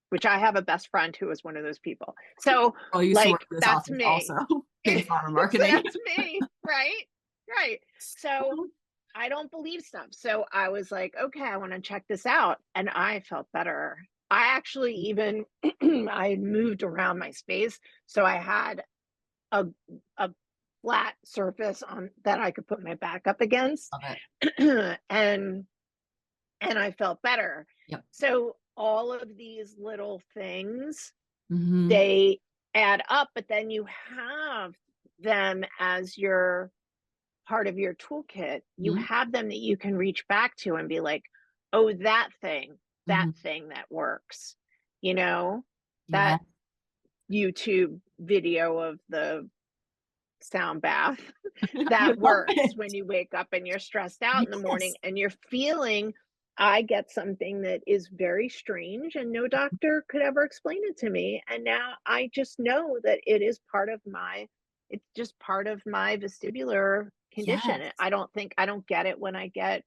which I have a best friend who is one of those people. So, I used to work like, for this that's office me. also in pharma So marketing. that's me, right? Right. So I don't believe stuff. So I was like, okay, I want to check this out. And I felt better. I actually even I moved around my space. So I had a a flat surface on that I could put my back up against. Love it. and I felt better. Yep. So all of these little things, Mhm. they add up, but then you have them as your part of your toolkit. You Mhm. have them that you can reach back to and be like, oh, that Mhm. thing that works, you know, Yeah. that YouTube video of the sound bath I that love works it. when you wake up and you're stressed out in the morning Yes. and you're feeling. I get something that is very strange and no doctor could ever explain it to me, and now I just know that it is part of my, it's just part of my vestibular condition. Yes. I don't get it when I get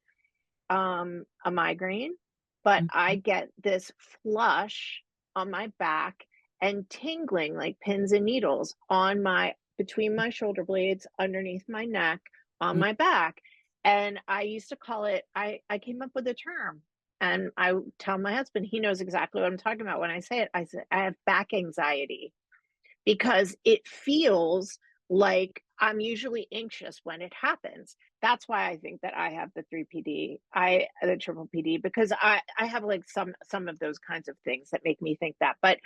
a migraine, but I Mhm. get this flush on my back and tingling like pins and needles on my, between my shoulder blades, underneath my neck, on Yeah. my back. And I used to call it, I came up with a term, and I tell my husband, he knows exactly what I'm talking about when I say it. I said I have back anxiety because it feels like I'm usually anxious when it happens. That's why I think that I have the 3PD, the triple PD, because I have like some of those kinds of things that make me think that. But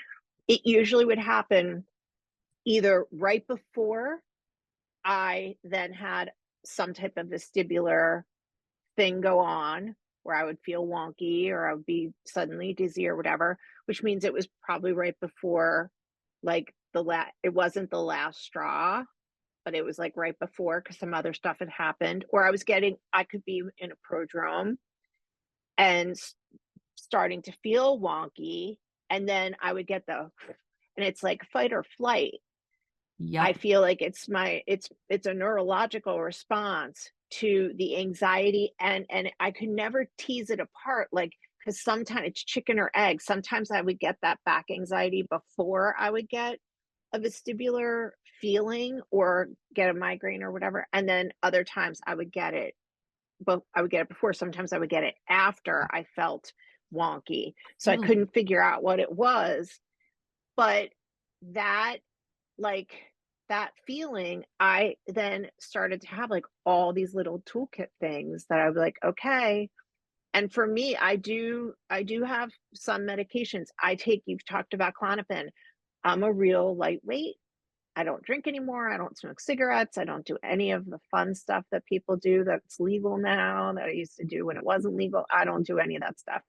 it usually would happen either right before I then had some type of vestibular thing go on where I would feel wonky or I would be suddenly dizzy or whatever, which means it was probably right before, like, it wasn't the last straw, but it was like right before because some other stuff had happened, or I could be in a prodrome and starting to feel wonky, and then I would get and it's like fight or flight. I Yep. feel like it's a neurological response to the anxiety, and I could never tease it apart, like, because sometimes it's chicken or egg. Sometimes I would get that back anxiety before I would get a vestibular feeling or get a migraine or whatever, and then other times I would get it, but I would get it before. Sometimes I would get it after I felt wonky, so I Totally. couldn't figure out what it was. But that, like, that feeling, I then started to have like all these little toolkit things that I was like, okay. And for me, I do have some medications I take. You've talked about Clonopin. I'm a real lightweight, I don't drink anymore. I don't smoke cigarettes. I don't do any of the fun stuff that people do that's legal now that I used to do when it wasn't legal. I don't do any of that stuff.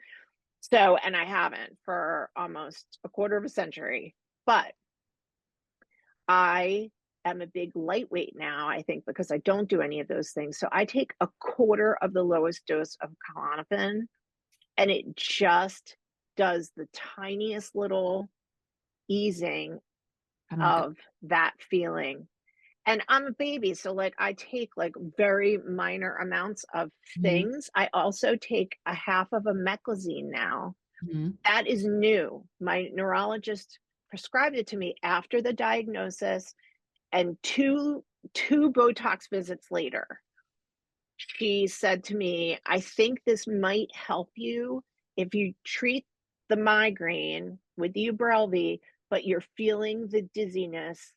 So, and I haven't for almost a quarter of a century. But I am a big lightweight now, I think, because I don't do any of those things. So I take a quarter of the lowest dose of Klonopin, and it just does the tiniest little easing Kind of of that feeling. And I'm a baby, so, like, I take, like, very minor amounts of Mhm, things. I also take a half of a meclizine now. mhm, That is new. My neurologist prescribed it to me after the diagnosis, and two Botox visits later, she said to me, "I think this might help you if you treat the migraine with the Ubrelvy, but you're feeling the dizziness,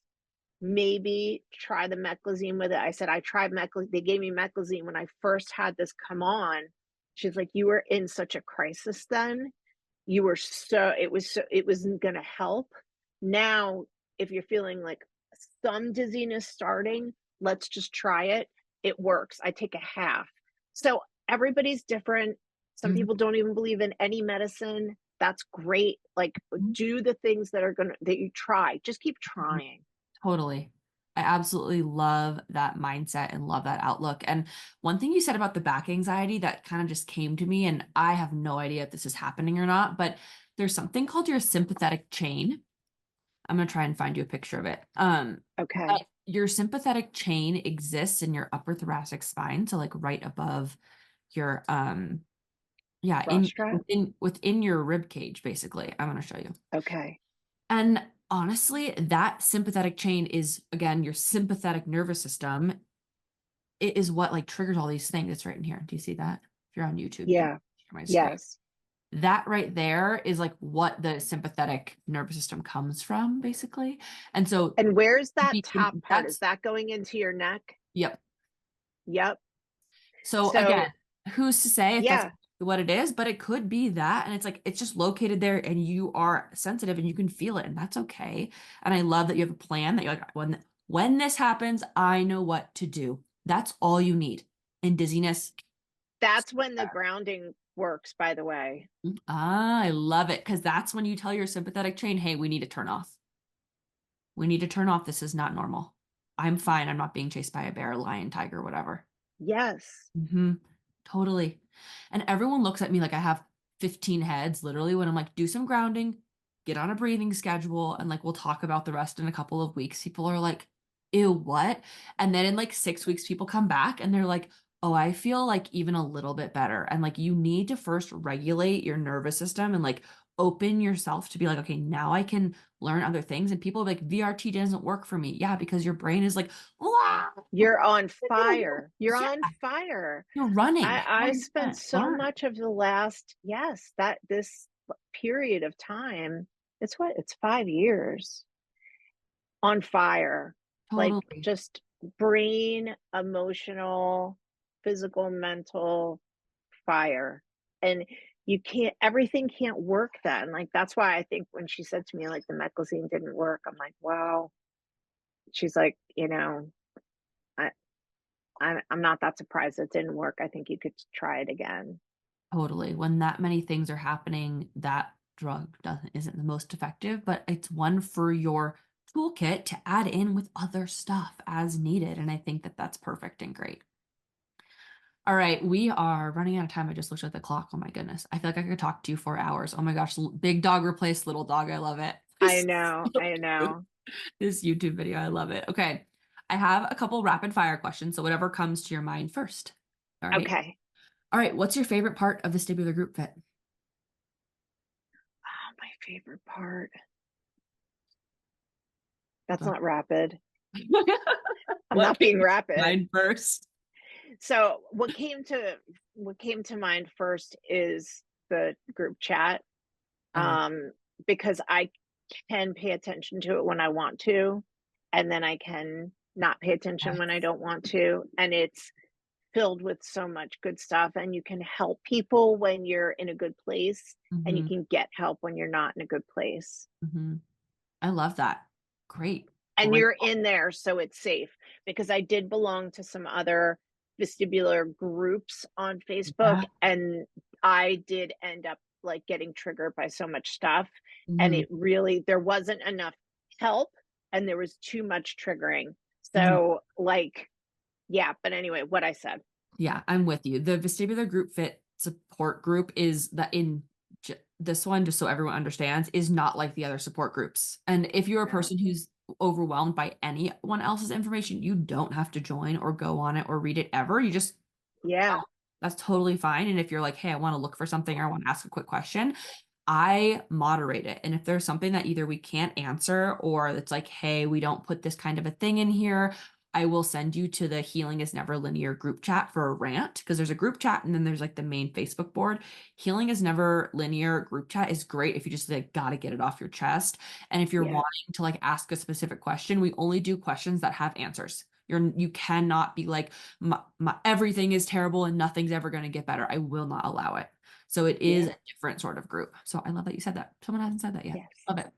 maybe try the meclizine with it." I said, "I tried meclizine. They gave me meclizine when I first had this come on." She's like, "You were in such a crisis then. You were so it wasn't gonna help. Now, if you're feeling like some dizziness starting, let's just try it. It works. I take a half." So everybody's different. Some mhm, people don't even believe in any medicine. That's great. Like, mhm, do the things that you try. Just keep mhm. trying. Totally. I absolutely love that mindset and love that outlook. And one thing you said about the back anxiety that kind of just came to me, and I have no idea if this is happening or not, but there's something called your sympathetic chain. I'm gonna try and find you a picture of it. Okay. But your sympathetic chain exists in your upper thoracic spine, so like right above your yeah, Bra in strap? within your rib cage, basically. I'm gonna show you. Okay. And honestly, that sympathetic chain is again your sympathetic nervous system. It is what like triggers all these things. It's right in here. Do you see that? If you're on YouTube, you can Yeah. share my screen. Yes. That right there is like what the sympathetic nervous system comes from, basically. And so And where's that top part? Is that's that going into your neck? yep. Yep. So again, So, who's to say if that's yeah, what it is, but it could be that. And it's like, it's just located there and you are sensitive and you can feel it and that's okay. And I love that you have a plan that you're like, when this happens, I know what to do. That's all you need. And dizziness. that's when the grounding works, by the way. I love it. Cause that's when you tell your sympathetic chain, hey, we need to turn off. We need to turn off. This is not normal. I'm fine. I'm not being chased by a bear, lion, tiger, whatever. Yes. Hmm. Totally. And everyone looks at me like I have 15 heads, literally, when I'm like, do some grounding, get on a breathing schedule, and like we'll talk about the rest in a couple of weeks. People are like, ew, what? And then in like 6 weeks, people come back and they're like, oh, I feel like even a little bit better. And like you need to first regulate your nervous system and like open yourself to be like, okay, now I can learn other things. And people are like, VRT doesn't work for me. Yeah, because your brain is like, "Wah!" You're on fire. You're Yeah, on fire. you're running I spent 100%. so Learn. much of the last, yes, that this period of time, it's 5 years on fire, like Totally. just brain, emotional, physical, mental fire. And everything can't work then. Like, that's why I think when she said to me, like, the meclizine didn't work, I'm like, wow. She's like, I, I'm not that surprised it didn't work. I think you could try it again. Totally. When that many things are happening, that drug isn't the most effective, but it's one for your toolkit to add in with other stuff as needed. And I think that that's perfect and great. All right, we are running out of time. I just looked at the clock. Oh my goodness. I feel like I could talk to you for hours. Oh my gosh, big dog replaced little dog. I love it. I know, So I cute. know. This YouTube video. I love it. Okay. I have a couple rapid fire questions. So whatever comes to your mind first. All right. Okay. All right. What's your favorite part of vestibular group fit? Oh, my favorite part. That's Go. not rapid. I'm What not came being to rapid. mind first? So what came to mind first is the group chat, I like, um, because I can pay attention to it when I want to, and then I can not pay attention when I yes. don't want to, and it's filled with so much good stuff, and you can help people when you're in a good place, and you Hmm. can get help when you're not in a good place. Hmm. I love that. Great. And Great. you're in there, so it's safe, because I did belong to some other vestibular groups on Facebook, Yeah. and I did end up, like, getting triggered by so much stuff, and Mhm. it really there wasn't enough help, and there was too much triggering. Mhm. So, like, yeah, but anyway, what I said. Yeah, I'm with you. The vestibular group fit support group is that in this one, just so everyone understands, is not like the other support groups. And if you're a No. person who's overwhelmed by anyone else's information, you don't have to join or go on it or read it ever. You just Yeah, don't. That's totally fine. And if you're like, hey, I want to look for something or I want to ask a quick question, I moderate it. And if there's something that either we can't answer or it's like, hey, we don't put this kind of a thing in here, I will send you to the Healing is Never Linear group chat for a rant because there's a group chat and then there's like the main Facebook board. Healing is Never Linear group chat is great if you just like got to get it off your chest. And if you're yeah, wanting to like ask a specific question, we only do questions that have answers. You cannot be like my everything is terrible and nothing's ever going to get better. I will not allow it. So it is yeah, a different sort of group. So I love that you said that. Someone hasn't said that yet. yes. Love it.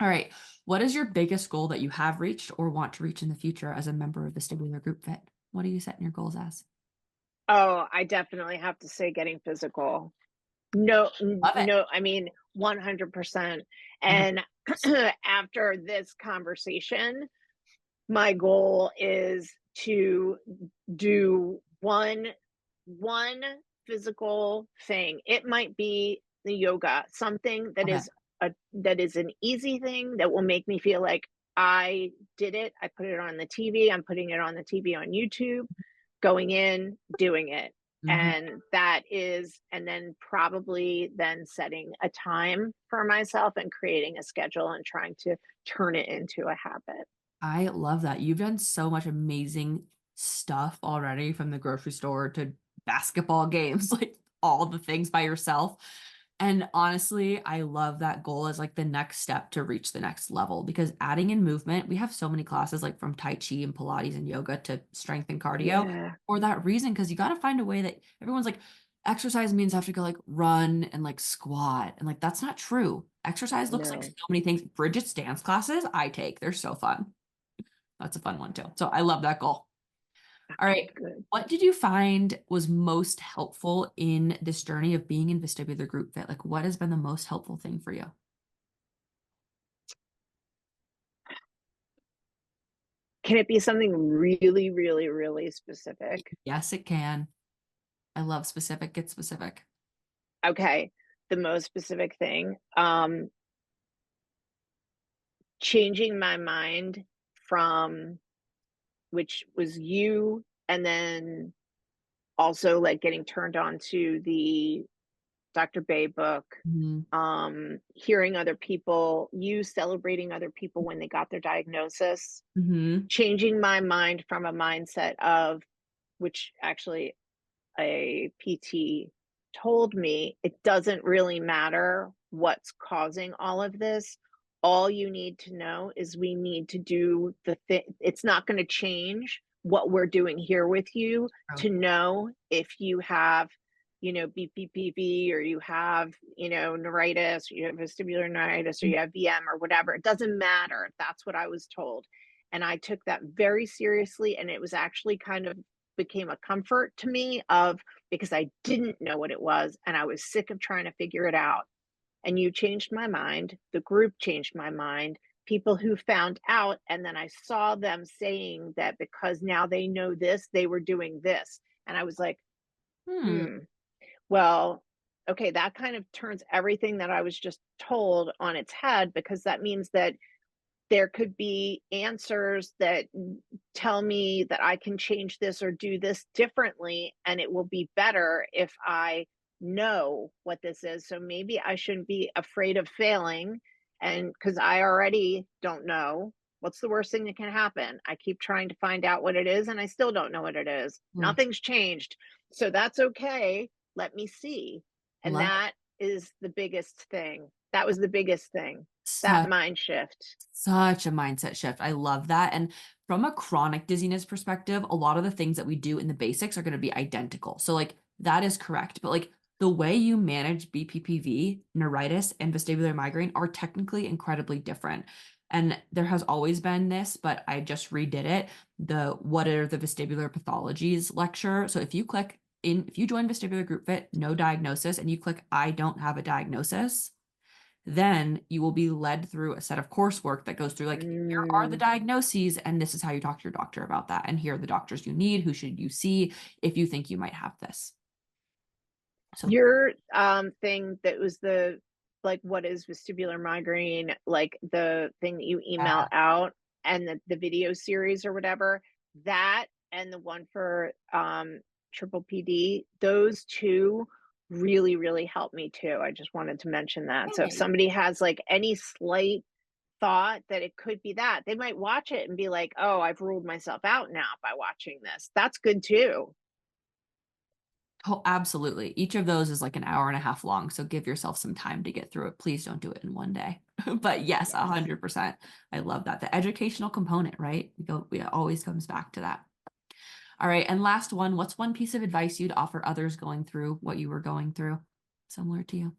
All right. What is your biggest goal that you have reached or want to reach in the future as a member of the Vestibular Group Fit? What are you setting your goals as? Oh, I definitely have to say getting physical. No, Love it. no, I mean, 100%. And after this conversation, my goal is to do one physical thing. It might be the yoga, something that Okay. is an easy thing that will make me feel like I did it. I put it on the TV. I'm putting it on the TV on YouTube, going in, doing it. Mhm. And that is, and then probably then setting a time for myself and creating a schedule and trying to turn it into a habit. I love that. You've done so much amazing stuff already from the grocery store to basketball games, like all the things by yourself. And honestly, I love that goal as like the next step to reach the next level because adding in movement, we have so many classes like from Tai Chi and Pilates and yoga to strength and cardio Yeah, for that reason. Cause you got to find a way that everyone's like, exercise means I have to go like run and like squat. And like, that's not true. Exercise looks like so no, many things. Bridget's dance classes I take, they're so fun. That's a fun one too. So I love that goal. All okay, right. good. What did you find was most helpful in this journey of being in vestibular group fit? Like, what has been the most helpful thing for you? Can it be something really, really, really specific? Yes, it can. I love specific. Get specific. Okay, the most specific thing, changing my mind from which was you, and then also, like, getting turned on to the Dr. Bay book, Hmm. hearing other people you celebrating other people when they got their diagnosis, Hmm. changing my mind from a mindset of which actually a PT told me it doesn't really matter what's causing all of this. All you need to know is we need to do the thing. It's not going to change what we're doing here with you Oh. to know if you have, BPPV or you have, neuritis, or you have vestibular neuritis, or you have VM or whatever. It doesn't matter. That's what I was told. And I took that very seriously. And it was actually kind of became a comfort to me of because I didn't know what it was and I was sick of trying to figure it out. And you changed my mind. The group changed my mind. People who found out, and then I saw them saying that because now they know this, they were doing this. And I was like, Hmm. hmm, well, okay, that kind of turns everything that I was just told on its head because that means that there could be answers that tell me that I can change this or do this differently, and it will be better if I know what this is. So maybe I shouldn't be afraid of failing. And because I already don't know what's the worst thing that can happen, I keep trying to find out what it is, and I still don't know what it is. Hmm. Nothing's changed. So that's okay. Let me see. And Love it. that is the biggest thing. That was the biggest thing, that Such mind shift. Such a mindset shift. I love that. And from a chronic dizziness perspective, a lot of the things that we do in the basics are going to be identical. So, like, that is correct. But, like, the way you manage BPPV, neuritis, and vestibular migraine are technically incredibly different. And there has always been this, but I just redid it. The what are the vestibular pathologies lecture. So if you join Vestibular Group Fit, no diagnosis, and you click I don't have a diagnosis, then you will be led through a set of coursework that goes through like, here are the Mm. diagnoses, and this is how you talk to your doctor about that. And here are the doctors you need. Who should you see if you think you might have this? So Your thing that was the like what is vestibular migraine, like the thing that you email yeah. out and the video series or whatever, that and the one for triple PD, those two really, really helped me too. I just wanted to mention that. So if Hey. somebody has like any slight thought that it could be that, they might watch it and be like, oh, I've ruled myself out now by watching this. That's good too. Oh, absolutely. Each of those is like an hour and a half long. So give yourself some time to get through it. Please don't do it in one day. But yes, Yes. 100%. I love that. The educational component, right? It always comes back to that. All right. And last one, what's one piece of advice you'd offer others going through what you were going through? Similar to you.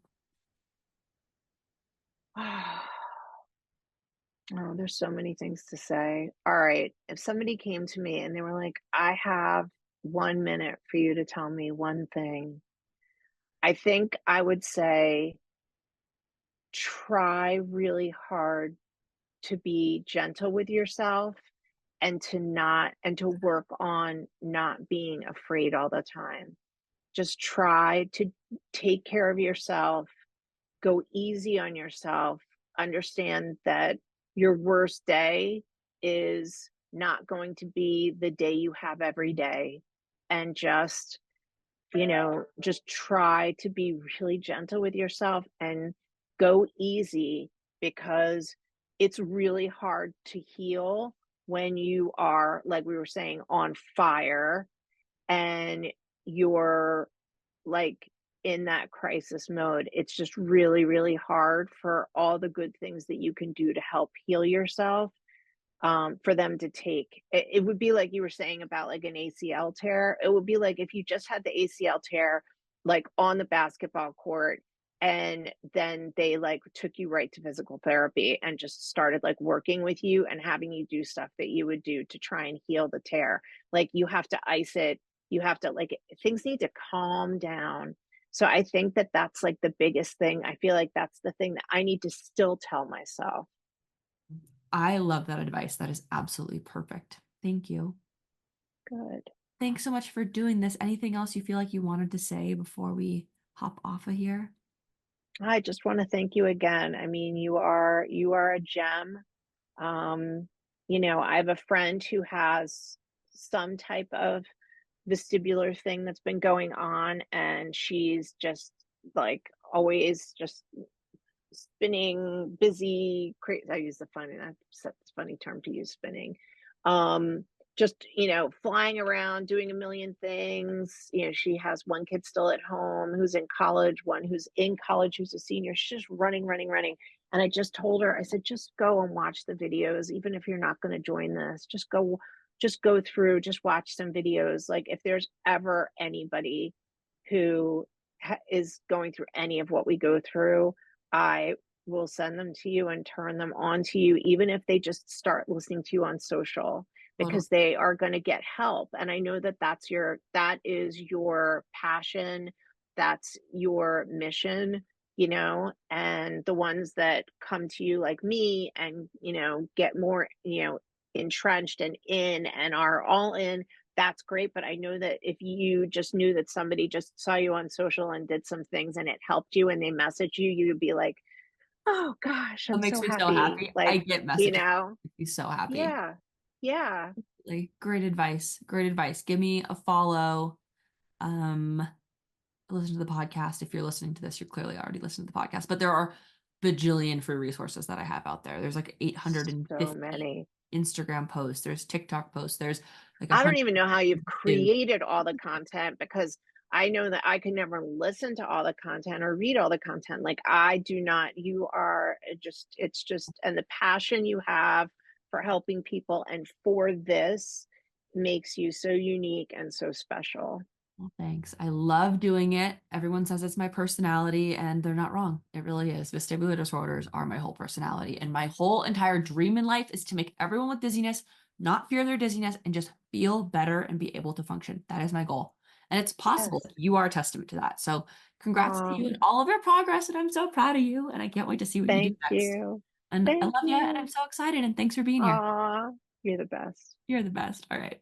Oh, there's so many things to say. All right. If somebody came to me and they were like, I have 1 minute for you to tell me one thing, I think I would say try really hard to be gentle with yourself and to work on not being afraid all the time. Just try to take care of yourself, go easy on yourself, understand that your worst day is not going to be the day you have every day, and just try to be really gentle with yourself and go easy, because it's really hard to heal when you are, like we were saying, on fire and you're like in that crisis mode. It's just really, really hard for all the good things that you can do to help heal yourself, for them to take. It would be like you were saying about like an ACL tear. It would be like if you just had the ACL tear like on the basketball court, and then they like took you right to physical therapy and just started like working with you and having you do stuff that you would do to try and heal the tear. Like you have to ice it, you have to like things need to calm down. So I think that that's like the biggest thing. I feel like that's the thing that I need to still tell myself. I love that advice. That is absolutely perfect. Thank you. Good. Thanks so much for doing this. Anything else you feel like you wanted to say before we hop off of here? I just want to thank you again. I mean, you are a gem. Um, I have a friend who has some type of vestibular thing that's been going on, and she's just like always just spinning, busy, crazy. I use the funny, that's a funny term to use, spinning. Um, just, flying around, doing a million things. She has one kid still at home who's in college, one who's in college who's a senior. She's just running, running, running. And I just told her, I said, just go and watch the videos, even if you're not going to join this. Just go through, just watch some videos. Like if there's ever anybody who is going through any of what we go through, I will send them to you and turn them on to you, even if they just start listening to you on social, Totally. because they are going to get help. And I know that that is your passion, that's your mission, and the ones that come to you like me and, get more, entrenched and in and are all in, that's great. But I know that if you just knew that somebody just saw you on social and did some things and it helped you and they messaged you, you'd be like, oh gosh, What I'm makes so me so happy. happy? I Like, get you messages. know, Makes me so happy. yeah, yeah. Like, great advice. Great advice. Give me a follow. Um, Listen to the podcast. If you're listening to this, you're clearly already listening to the podcast, but there are bajillion free resources that I have out there. There's like So 850 many. Instagram posts. There's TikTok posts. There's like a I don't hundred. even know how you've created all the content, because I know that I can never listen to all the content or read all the content. Like I do not, you are it's just, and the passion you have for helping people and for this makes you so unique and so special. Well, thanks. I love doing it. Everyone says it's my personality, and they're not wrong. It really is. Vestibular disorders are my whole personality. And my whole entire dream in life is to make everyone with dizziness not fear their dizziness and just feel better and be able to function. That is my goal. And it's possible. Yes. You are a testament to that. So congrats to you and Um, all of your progress. And I'm so proud of you. And I can't wait to see what you do Thank next. you. And I Thank love you. And I'm you. so excited. And thanks for being here. Aw, you're the best. You're the best. All right.